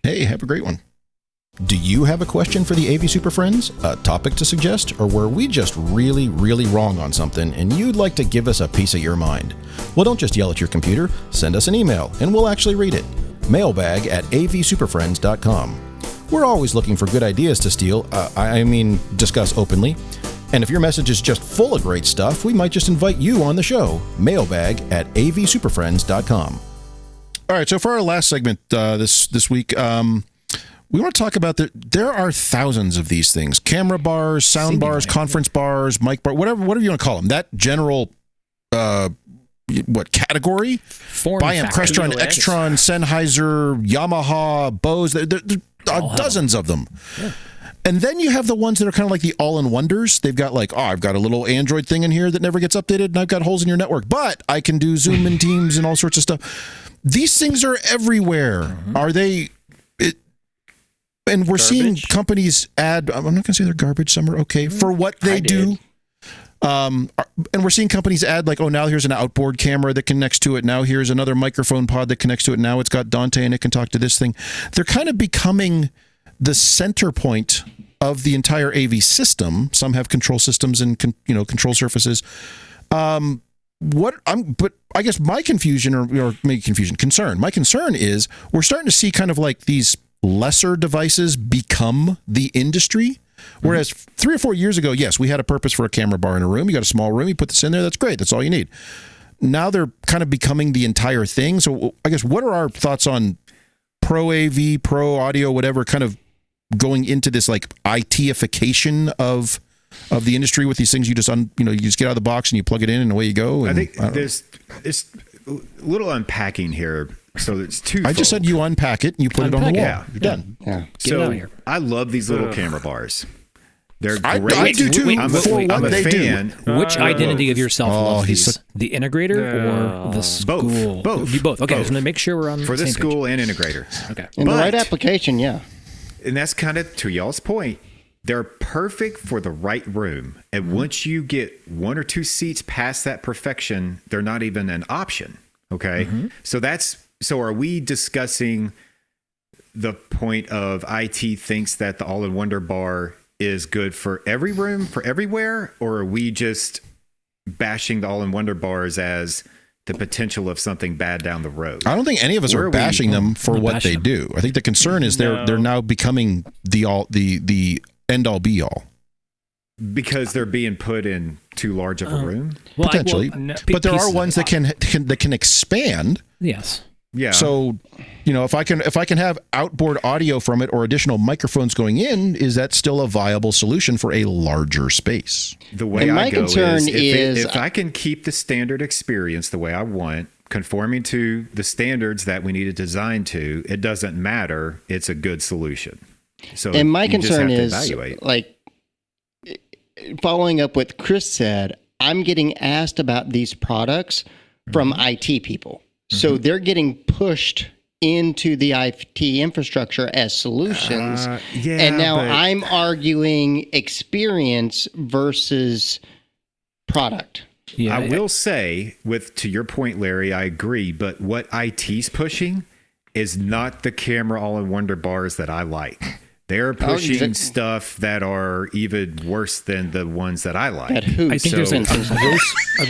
Hey, have a great one. Do you have a question for the AV Super Friends, a topic to suggest, or were we just really, really wrong on something and you'd like to give us a piece of your mind? Well, don't just yell at your computer. Send us an email and we'll actually read it. Mailbag@avsuperfriends.com. We're always looking for good ideas to steal, discuss openly. And if your message is just full of great stuff, we might just invite you on the show. Mailbag@avsuperfriends.com. All right, so for our last segment this week, we want to talk about there are thousands of these things: camera bars, sound bars, conference bars, mic bar, whatever you want to call them. That general category? Form Biamp, factor. Crestron, Edge. Extron, Sennheiser, Yamaha, Bose. There are dozens of them. Yeah. And then you have the ones that are kind of like the all-in-wonders. They've got like, I've got a little Android thing in here that never gets updated, and I've got holes in your network, but I can do Zoom and Teams and all sorts of stuff. These things are everywhere. Mm-hmm. Are they? And we're seeing companies add. I'm not going to say they're garbage. Some are okay for what they do. And we're seeing companies add like, oh, now here's an outboard camera that connects to it. Now here's another microphone pod that connects to it. Now it's got Dante and it can talk to this thing. They're kind of becoming the center point of the entire AV system. Some have control systems and control surfaces. But I guess my confusion or maybe concern. My concern is we're starting to see kind of like these lesser devices become the industry. Whereas 3 or 4 years ago, yes, we had a purpose for a camera bar in a room. You got a small room, you put this in there, that's great. That's all you need. Now they're kind of becoming the entire thing. So I guess what are our thoughts on pro AV, pro audio, whatever, kind of going into this like IT-ification of the industry with these things you just you just get out of the box and you plug it in and away you go? And I think there's a little unpacking here. So it's two. I just said you unpack it and you put it on the wall. Unpack it. You're done. Yeah. Get it out So of here. I love these little camera bars. They're I great. do too. I'm what a they fan. Which identity of yourself loves these? The integrator or the school? Both. Both. Okay, I just want to make sure we're on for the same school page. and integrator. Okay. In the right application, yeah. And that's kind of to y'all's point. They're perfect for the right room. And once you get one or two seats past that perfection, they're not even an option. Okay. So are we discussing the point of IT thinks that the all-in-wonder bar is good for every room, for everywhere? Or are we just bashing the all-in-wonder bars as the potential of something bad down the road? I don't think any of us are bashing them for what they do. I think the concern is they're now becoming the end all be all. Because they're being put in too large of a room? Well, potentially. But there are ones that can expand. Yes. Yeah. So, if I can have outboard audio from it or additional microphones going in, is that still a viable solution for a larger space? The way I go is if I can keep the standard experience the way I want, conforming to the standards that we need to design to, it doesn't matter. It's a good solution. So, and my concern is evaluate. like following up what Chris said. I'm getting asked about these products from IT people. So they're getting pushed into the IT infrastructure as solutions. And now I'm arguing experience versus product. Yeah, I will say, to your point, Larry, I agree. But what IT's pushing is not the camera all-in-wonder bars that I like. They're pushing stuff that are even worse than the ones that I like. I think there's a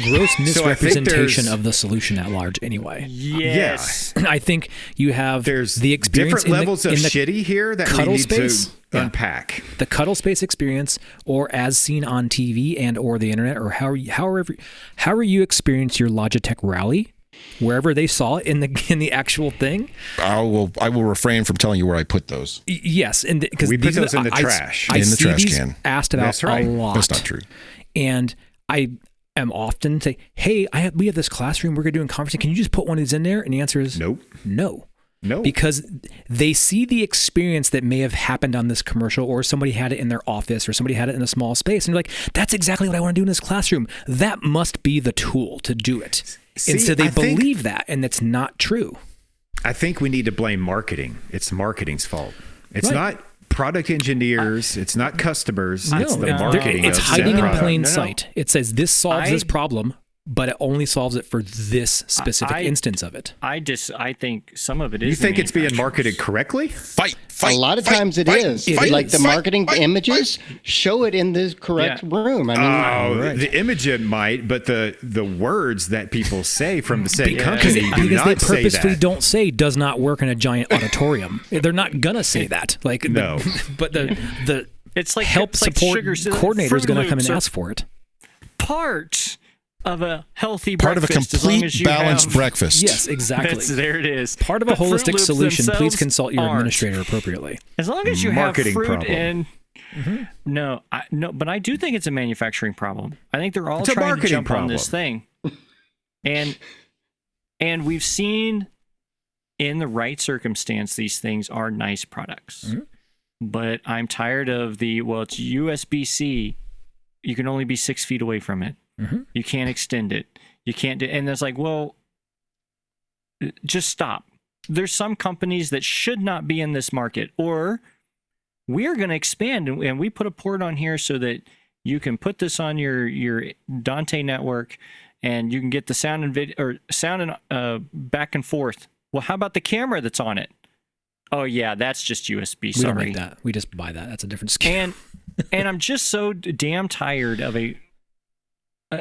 gross misrepresentation of the solution at large anyway. Yes. Yeah. I think you have the experience different levels of shitty here that we need to unpack. The cuddle space experience, or as seen on TV and or the internet, or however you experience your Logitech Rally, wherever they saw it in the actual thing. I will refrain from telling you where I put those. Yes, and because we put those in the trash. I in the see trash these can. Asked about a lot. That's not true. And I am often say, "Hey, we have this classroom. We're going to do a conference. Can you just put one of these in there?" And the answer is nope. No. No. Because they see the experience that may have happened on this commercial, or somebody had it in their office, or somebody had it in a small space, and they're like, "That's exactly what I want to do in this classroom." That must be the tool to do it. And so they believe that, and that's not true. I think we need to blame marketing. It's marketing's fault. It's not product engineers. It's not customers. It's the marketing. It's hiding in plain sight. It says this solves this problem, but it only solves it for this specific instance of it. I think some of it is. You think it's being marketed correctly? A lot of times it is. Like the marketing images show it in the correct room. I mean, the image it might, but the words that people say from the same company do because not they purposefully say that. don't say does not work in a giant auditorium. They're not gonna say that. Like no, but the it's like help it's support like coordinator is going to come and ask for it. Part of a healthy part of a breakfast, complete balanced breakfast. Yes, exactly. There it is. Part of a holistic solution. Please consult your administrator appropriately. As long as you Marketing have fruit problem. and no, but I do think it's a manufacturing problem. I think they're all trying to jump on this thing, and we've seen in the right circumstance these things are nice products. But I'm tired of it's USB-C. You can only be 6 feet away from it. You can't extend it. You can't do, and it's like, well, just stop. There's some companies that should not be in this market, or we're going to expand, and we put a port on here so that you can put this on your Dante network, and you can get the sound and video or sound and back and forth. Well, how about the camera that's on it? Oh yeah, that's just USB. We don't make that. We just buy that. That's a different scale. And I'm just so damn tired of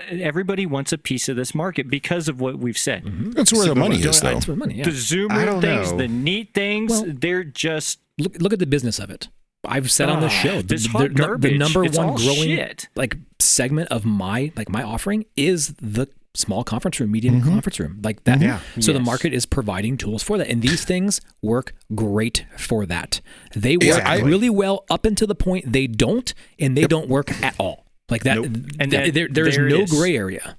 everybody wants a piece of this market because of what we've said. That's where the money is, though. That's where the money, The Zoomer things, the neat things, they're just... Look at the business of it. I've said on the show, the number it's one growing shit. segment of my offering is the small conference room, medium conference room, like that. Yeah. So the market is providing tools for that, and these things work great for that. They work really well up until the point they don't, and they don't work at all. Like that, and there is no gray area.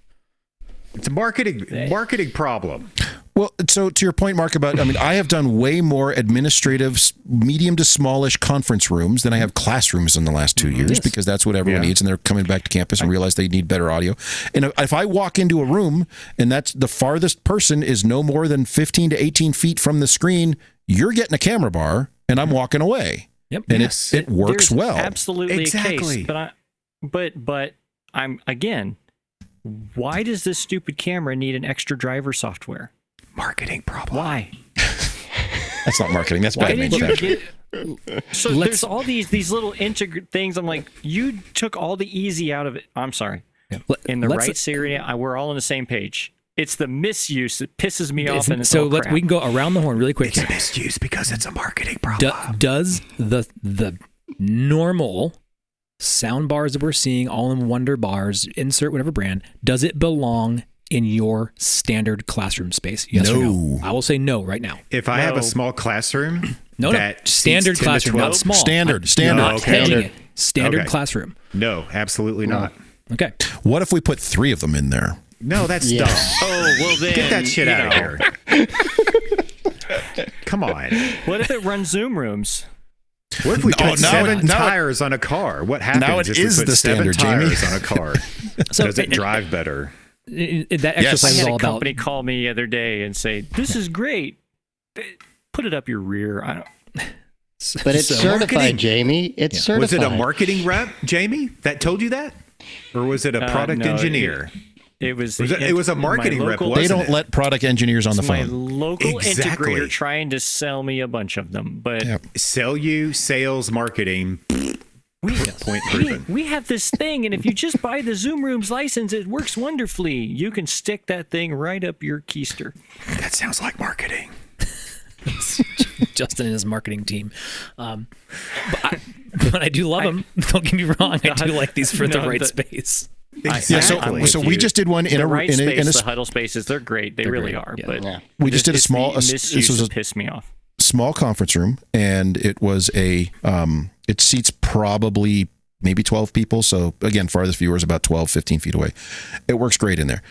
It's a marketing problem. Well, so to your point, Mark, about, I have done way more administrative, medium to smallish conference rooms than I have classrooms in the last 2 years, because that's what everyone needs, and they're coming back to campus and realize they need better audio. And if I walk into a room and that's the farthest person is no more than 15 to 18 feet from the screen, you're getting a camera bar, and I'm walking away. Yep. And it works well. Absolutely Exactly. a case. But I'm again, why does this stupid camera need an extra driver software? Marketing problem. Why? That's not marketing. That's Why bad did you manufacturing. So there's all these little things. I'm like, you took all the easy out of it. I'm sorry. In the rights area, we're all on the same page. It's the misuse that pisses me off. And so we can go around the horn really quick. It's misuse because it's a marketing problem. Does the normal sound bars that we're seeing, all in Wonder bars, insert whatever brand, does it belong in your standard classroom space? Yes or no? I will say no right now. If I have a small classroom, no, standard classroom, not small. Standard. Not hedging it. Standard classroom. No, come not. Okay. What if we put 3 of them in there? No, that's dumb. Oh, well then. Get that shit out of here. Come on. What if it runs Zoom rooms? What if we put 7 tires on a car? What happens now it if is we put the 7 standard, Jamie. tires on a car? Does it drive better? That exercise I is had all a about. company call me the other day and say, "This is great. Put it up your rear." But it's certified, Jamie. It's certified. Was it a marketing rep, Jamie, that told you that, or was it a product engineer? It was a marketing rep. They don't let product engineers on the phone. My local integrator trying to sell me a bunch of them, but sell you sales marketing. Point proven. We have this thing, and if you just buy the Zoom Rooms license, it works wonderfully. You can stick that thing right up your keister. That sounds like marketing. Justin and his marketing team. But I do love them. Don't get me wrong. I do like these for the right space. Exactly. So we just did one in the huddle spaces. They're great. They really are. Yeah. But we just did a small. This was pissed me off. Small conference room, and it was it seats probably maybe 12 people. So again, farthest viewer is about 12, 15 feet away. It works great in there.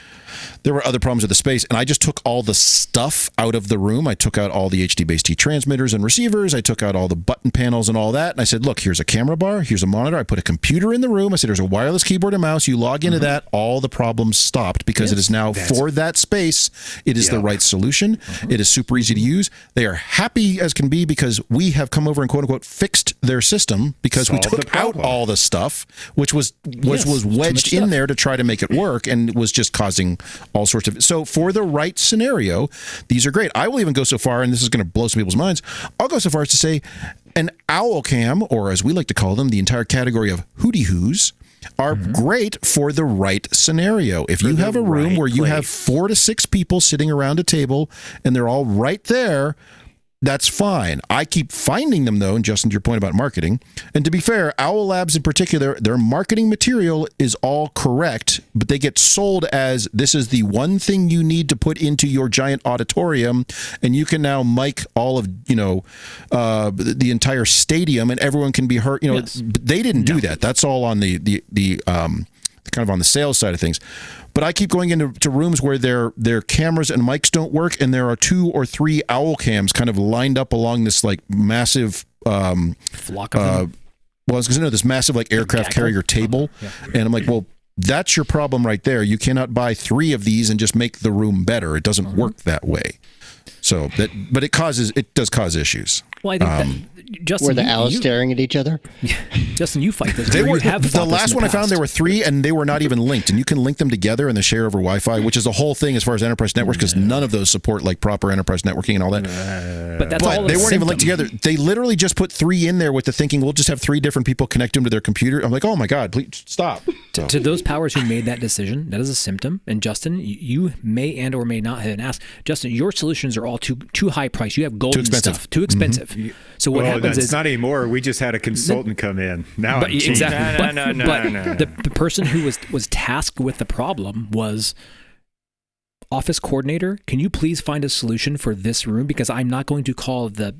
There were other problems with the space, and I just took all the stuff out of the room. I took out all the HD-based transmitters and receivers. I took out all the button panels and all that, and I said, look, here's a camera bar, here's a monitor. I put a computer in the room. I said, there's a wireless keyboard and mouse. You log into that. All the problems stopped because it is now for that space. It is the right solution. It is super easy to use. They are happy as can be because we have come over and quote-unquote fixed their system because we took out all the stuff, which was wedged in there to try to make it work, and it was just causing all sorts of. So for the right scenario, these are great. I will even go so far, and this is going to blow some people's minds, I'll go so far as to say an owl cam, or as we like to call them, the entire category of hootie hoos, are great for the right scenario. If you have a room where you have 4 to 6 people sitting around a table and they're all right there, that's fine. I keep finding them, though, and Justin, to your point about marketing, and to be fair, Owl Labs in particular, their marketing material is all correct, but they get sold as this is the one thing you need to put into your giant auditorium, and you can now mic all of, the entire stadium, and everyone can be heard. They didn't do that. That's all on the kind of on the sales side of things. But I keep going into rooms where their cameras and mics don't work, and there are 2 or 3 owl cams kind of lined up along this like massive flock of them. Well, I was going to know this massive like aircraft carrier table, and I'm like, well, that's your problem right there. You cannot buy 3 of these and just make the room better. It doesn't work that way. So but it does cause issues. Well, I think Justin, were the owls staring at each other? Justin, you fight this. The last one I found, there were 3, and they were not even linked. And you can link them together and they share over Wi-Fi, which is a whole thing as far as enterprise networks, because none of those support like proper enterprise networking and all that. But that's all. They weren't even linked together. They literally just put 3 in there with the thinking we'll just have 3 different people connect them to their computer. I'm like, oh my god, please stop. To those powers who made that decision, that is a symptom. And Justin, you may and or may not have been asked. Justin, your solutions are all too high priced. You have golden stuff, too expensive. So what happens is not anymore. We just had a consultant come in. Now I'm cheap. Exactly. No. The person who was tasked with the problem was office coordinator. Can you please find a solution for this room? Because I'm not going to call the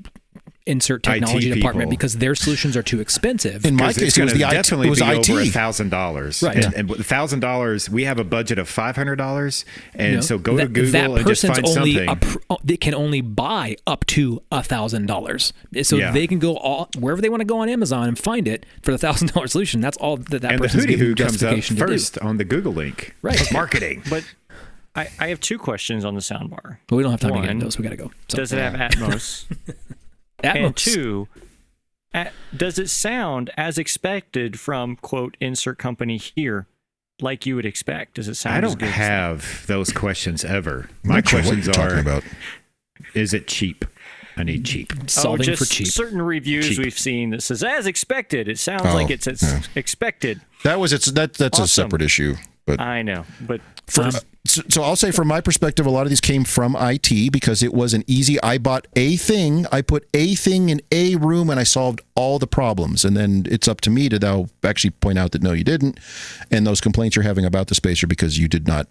insert technology IT department people. because their solutions are too expensive. In my case, it was the IT. Definitely It was be IT. over $1,000. Right. And $1,000, we have a budget of $500, and so go to that Google and just person's find only something. they can only buy up to $1,000, so they can go all wherever they want to go on Amazon and find it for the $1,000 solution. That's all that And the person's Hootie given Who comes up justification to do. first on the Google link. Right. Marketing. But I have 2 questions on the soundbar. But we don't have time to get One, into those. We got to go. So, Does it have Atmos? Atmos. And 2, does it sound as expected from, quote, insert company here, like you would expect? Does it sound I as don't good as have those questions ever. I'm My not sure what questions you're talking are, about. is it cheap? I need cheap. Solving just for cheap. certain reviews Cheap. we've seen that says, as expected. It sounds Oh, like it's yeah. expected. That's a Awesome. separate issue. But I know, but so I'll say from my perspective, a lot of these came from IT because it was an easy. I bought a thing, I put a thing in a room, and I solved all the problems. And then it's up to me to now actually point out that no, you didn't. And those complaints you're having about the space are because you did not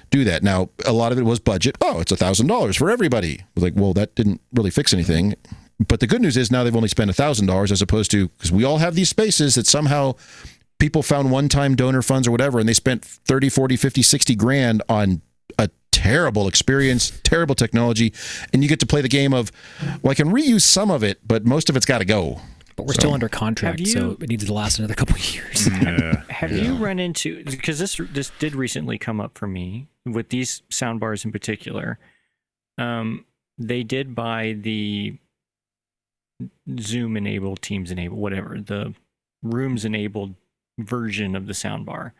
do that. Now, a lot of it was budget. Oh, it's $1,000 for everybody. Like, well, that didn't really fix anything. But the good news is now they've only spent $1,000 as opposed to, because we all have these spaces that somehow people found one-time donor funds or whatever, and they spent 30, 40, 50, 60 grand on a terrible experience, terrible technology, and you get to play the game of, well, I can reuse some of it, but most of it's got to go. But we're still under contract, so it needs to last another couple of years. have you run into, because this did recently come up for me with these soundbars in particular, they did buy the Zoom enabled, Teams enabled, whatever, the Rooms enabled version of the soundbar,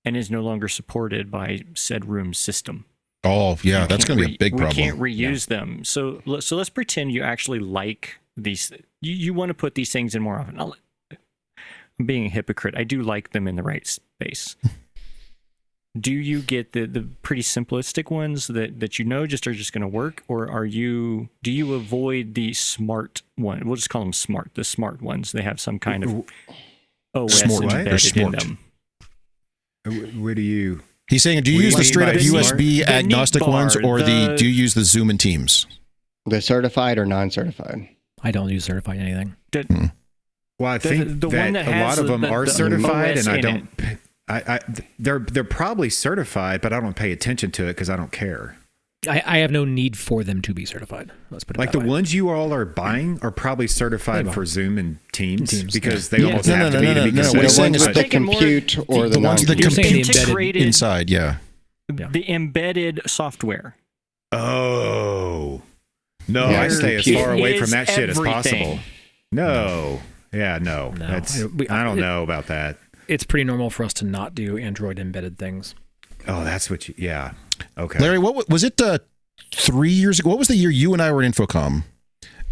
and is no longer supported by said Room system. Oh, yeah, that's going to be a big problem. We can't reuse them. So let's pretend you actually like these. You want to put these things in more often. I'm being a hypocrite. I do like them in the right space. Do you get the pretty simplistic ones that just are just going to work, or do you avoid the smart one? We'll just call them smart. The smart ones. They have some kind of OS embedded in them. What do you? He's saying, do you use the straight up USB agnostic ones, or do you use the Zoom and Teams? The certified or non-certified? I don't use certified anything. Well, I think the one that a lot of them are certified, OS and I in don't. They're probably certified, but I don't pay attention to it because I don't care. I have no need for them to be certified. Let's put it Like that the way. ones you all are buying are probably certified for Zoom and Teams because they Yeah. almost No, have to be to be no. considered. What he's saying is the compute or the ones that You're saying the compute embedded inside, yeah. The embedded software. Oh. No, Yeah, I stay as far away from that shit as everything. possible. No. Yeah, no. That's I don't know about that. It's pretty normal for us to not do Android embedded things. Oh, that's what you, yeah. Okay. Larry, what was it 3 years ago? What was the year you and I were in InfoComm?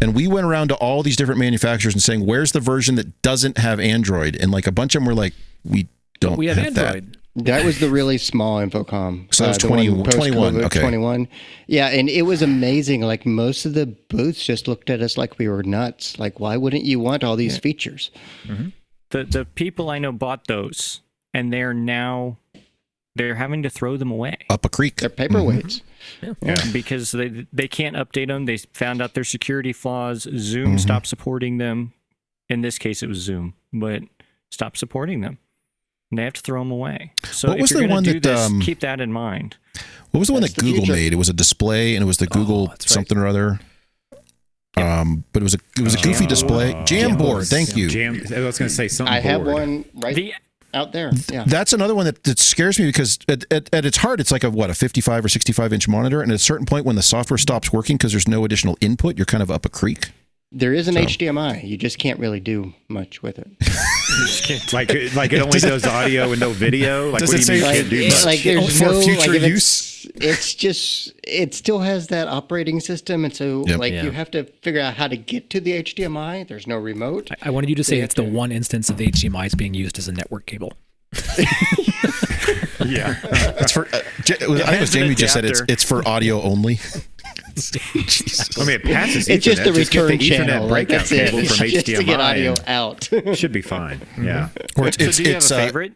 And we went around to all these different manufacturers and saying, where's the version that doesn't have Android? And like a bunch of them were like, we don't We have have Android. That was the really small InfoComm. So that was the one 21, post-COVID, okay. 21. Yeah, and it was amazing. Like most of the booths just looked at us like we were nuts. Like, why wouldn't you want all these features? Mm-hmm. The people I know bought those, and they're having to throw them away. Up a creek. They're paperweights. Because they can't update them. They found out their security flaws. Zoom stopped supporting them. In this case, it was Zoom, but stopped supporting them. And they have to throw them away. So What was if you're the going one to do that, this, keep that in mind. What was the one that the Google future. made? It was a display, and it was the Google that's right. something or other. But it was a goofy display. Jamboard. Thank you. I was going to say something. I have board. one right out there. Yeah. That's another one that scares me because at its heart, it's like a 55 or 65 inch monitor. And at a certain point when the software stops working because there's no additional input, you're kind of up a creek. There is an HDMI. You just can't really do much with it. Like it only does audio and no video. Like Does what it do you mean say- you can't do much? Like there's For no future like, if use? It's just it still has that operating system, and so Yep. you have to figure out how to get to the HDMI. There's no remote. I wanted you to say it's the one instance of HDMI is being used as a network cable. Yeah. It's for. I think it was Jamie just said it's for audio only. I mean, it passes It's just the Ethernet. Get return the channel. Ethernet Like, breakout that's it. cable It's from just to get audio HDMI. out. and Should be fine. Yeah. Or So do you have a favorite?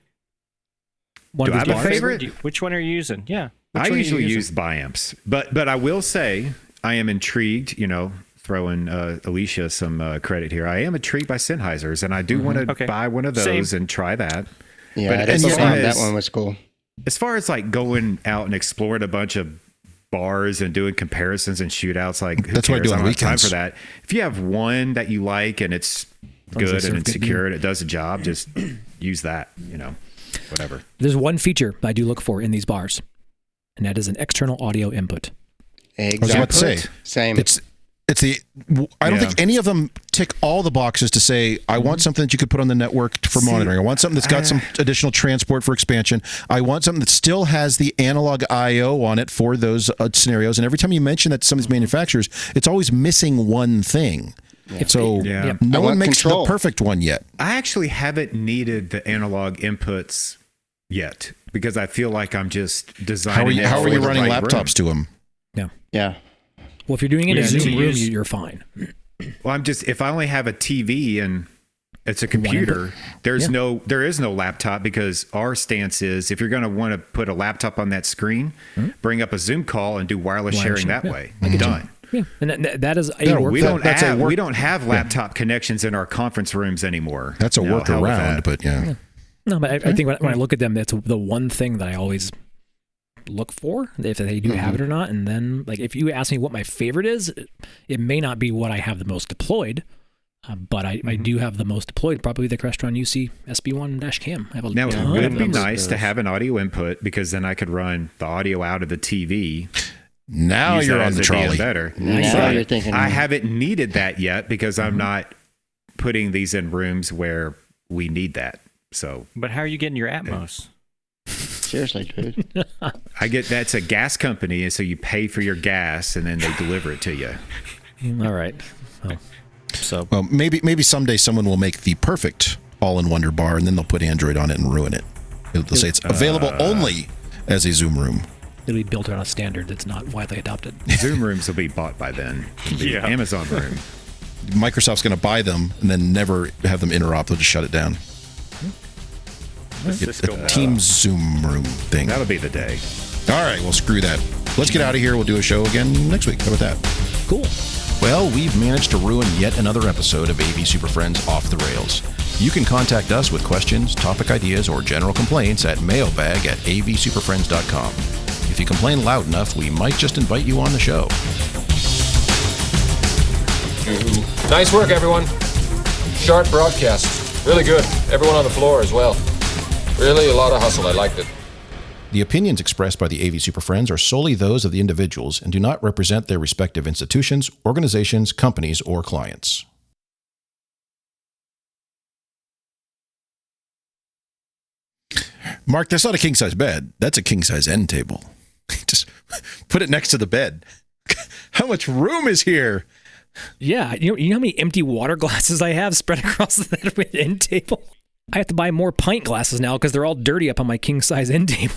One Do of I these have a bars? favorite? Which one are you using? Yeah. Which I one are you usually using? use biamps, but I will say I am intrigued. throwing Alesia some credit here. I am intrigued by Sennheisers, and I do want to buy one of those and try that. Yeah, but that one was cool. As far as like going out and exploring a bunch of bars and doing comparisons and shootouts, like that's what I do on weekends. Time for that. If you have one that you like and it's good and it's secure and it does a job, just use that. Whatever. There's one feature I do look for in these bars, and that is an external audio input. Exactly. I was about to say, same. I don't think any of them tick all the boxes to say, I want something that you could put on the network for monitoring. I want something that's got some additional transport for expansion. I want something that still has the analog I/O on it for those scenarios. And every time you mention that to some of these manufacturers, it's always missing one thing. Yeah. So no one makes the perfect one yet. I actually haven't needed the analog inputs yet because I feel like I'm just designing. How are you running laptops to them? Yeah. Well, if you're doing it in a Zoom room, you're fine. Well, if I only have a TV and it's a computer, there is no laptop, because our stance is if you're going to want to put a laptop on that screen, bring up a Zoom call and do wireless sharing that way. Done. Yeah, and that is a we don't have laptop connections in our conference rooms anymore. That's a workaround, but No, but I think when I look at them, that's the one thing that I always look for, if they do have it or not. And then, like, if you ask me what my favorite is, it may not be what I have the most deployed, but I do have the most deployed, probably the Crestron UC SB1-cam. Now, it would be nice to have an audio input, because then I could run the audio out of the TV. Now you're on the trolley. Now you're thinking. I haven't needed that yet because I'm not putting these in rooms where we need that. So, but how are you getting your Atmos? Seriously, dude. That's a gas company, and so you pay for your gas, and then they deliver it to you. All right. Well, maybe someday someone will make the perfect all-in-wonder bar, and then they'll put Android on it and ruin it. They'll say it's available only as a Zoom room. It'll be built on a standard that's not widely adopted. Zoom rooms will be bought by then. Amazon room. Microsoft's going to buy them and then never have them interop. They'll just shut it down. A Teams Zoom room thing. That'll be the day. All right, well, screw that. Let's get out of here. We'll do a show again next week. How about that? Cool. Well, we've managed to ruin yet another episode of AV Super Friends Off the Rails. You can contact us with questions, topic ideas, or general complaints at mailbag@avsuperfriends.com. If you complain loud enough, we might just invite you on the show. Nice work, everyone. Sharp broadcast. Really good. Everyone on the floor as well. Really a lot of hustle. I liked it. The opinions expressed by the AV Super Friends are solely those of the individuals and do not represent their respective institutions, organizations, companies, or clients. Mark, that's not a king-size bed. That's a king-size end table. Just put it next to the bed. How much room is here? Yeah, you know how many empty water glasses I have spread across that end table? I have to buy more pint glasses now because they're all dirty up on my king-size end table.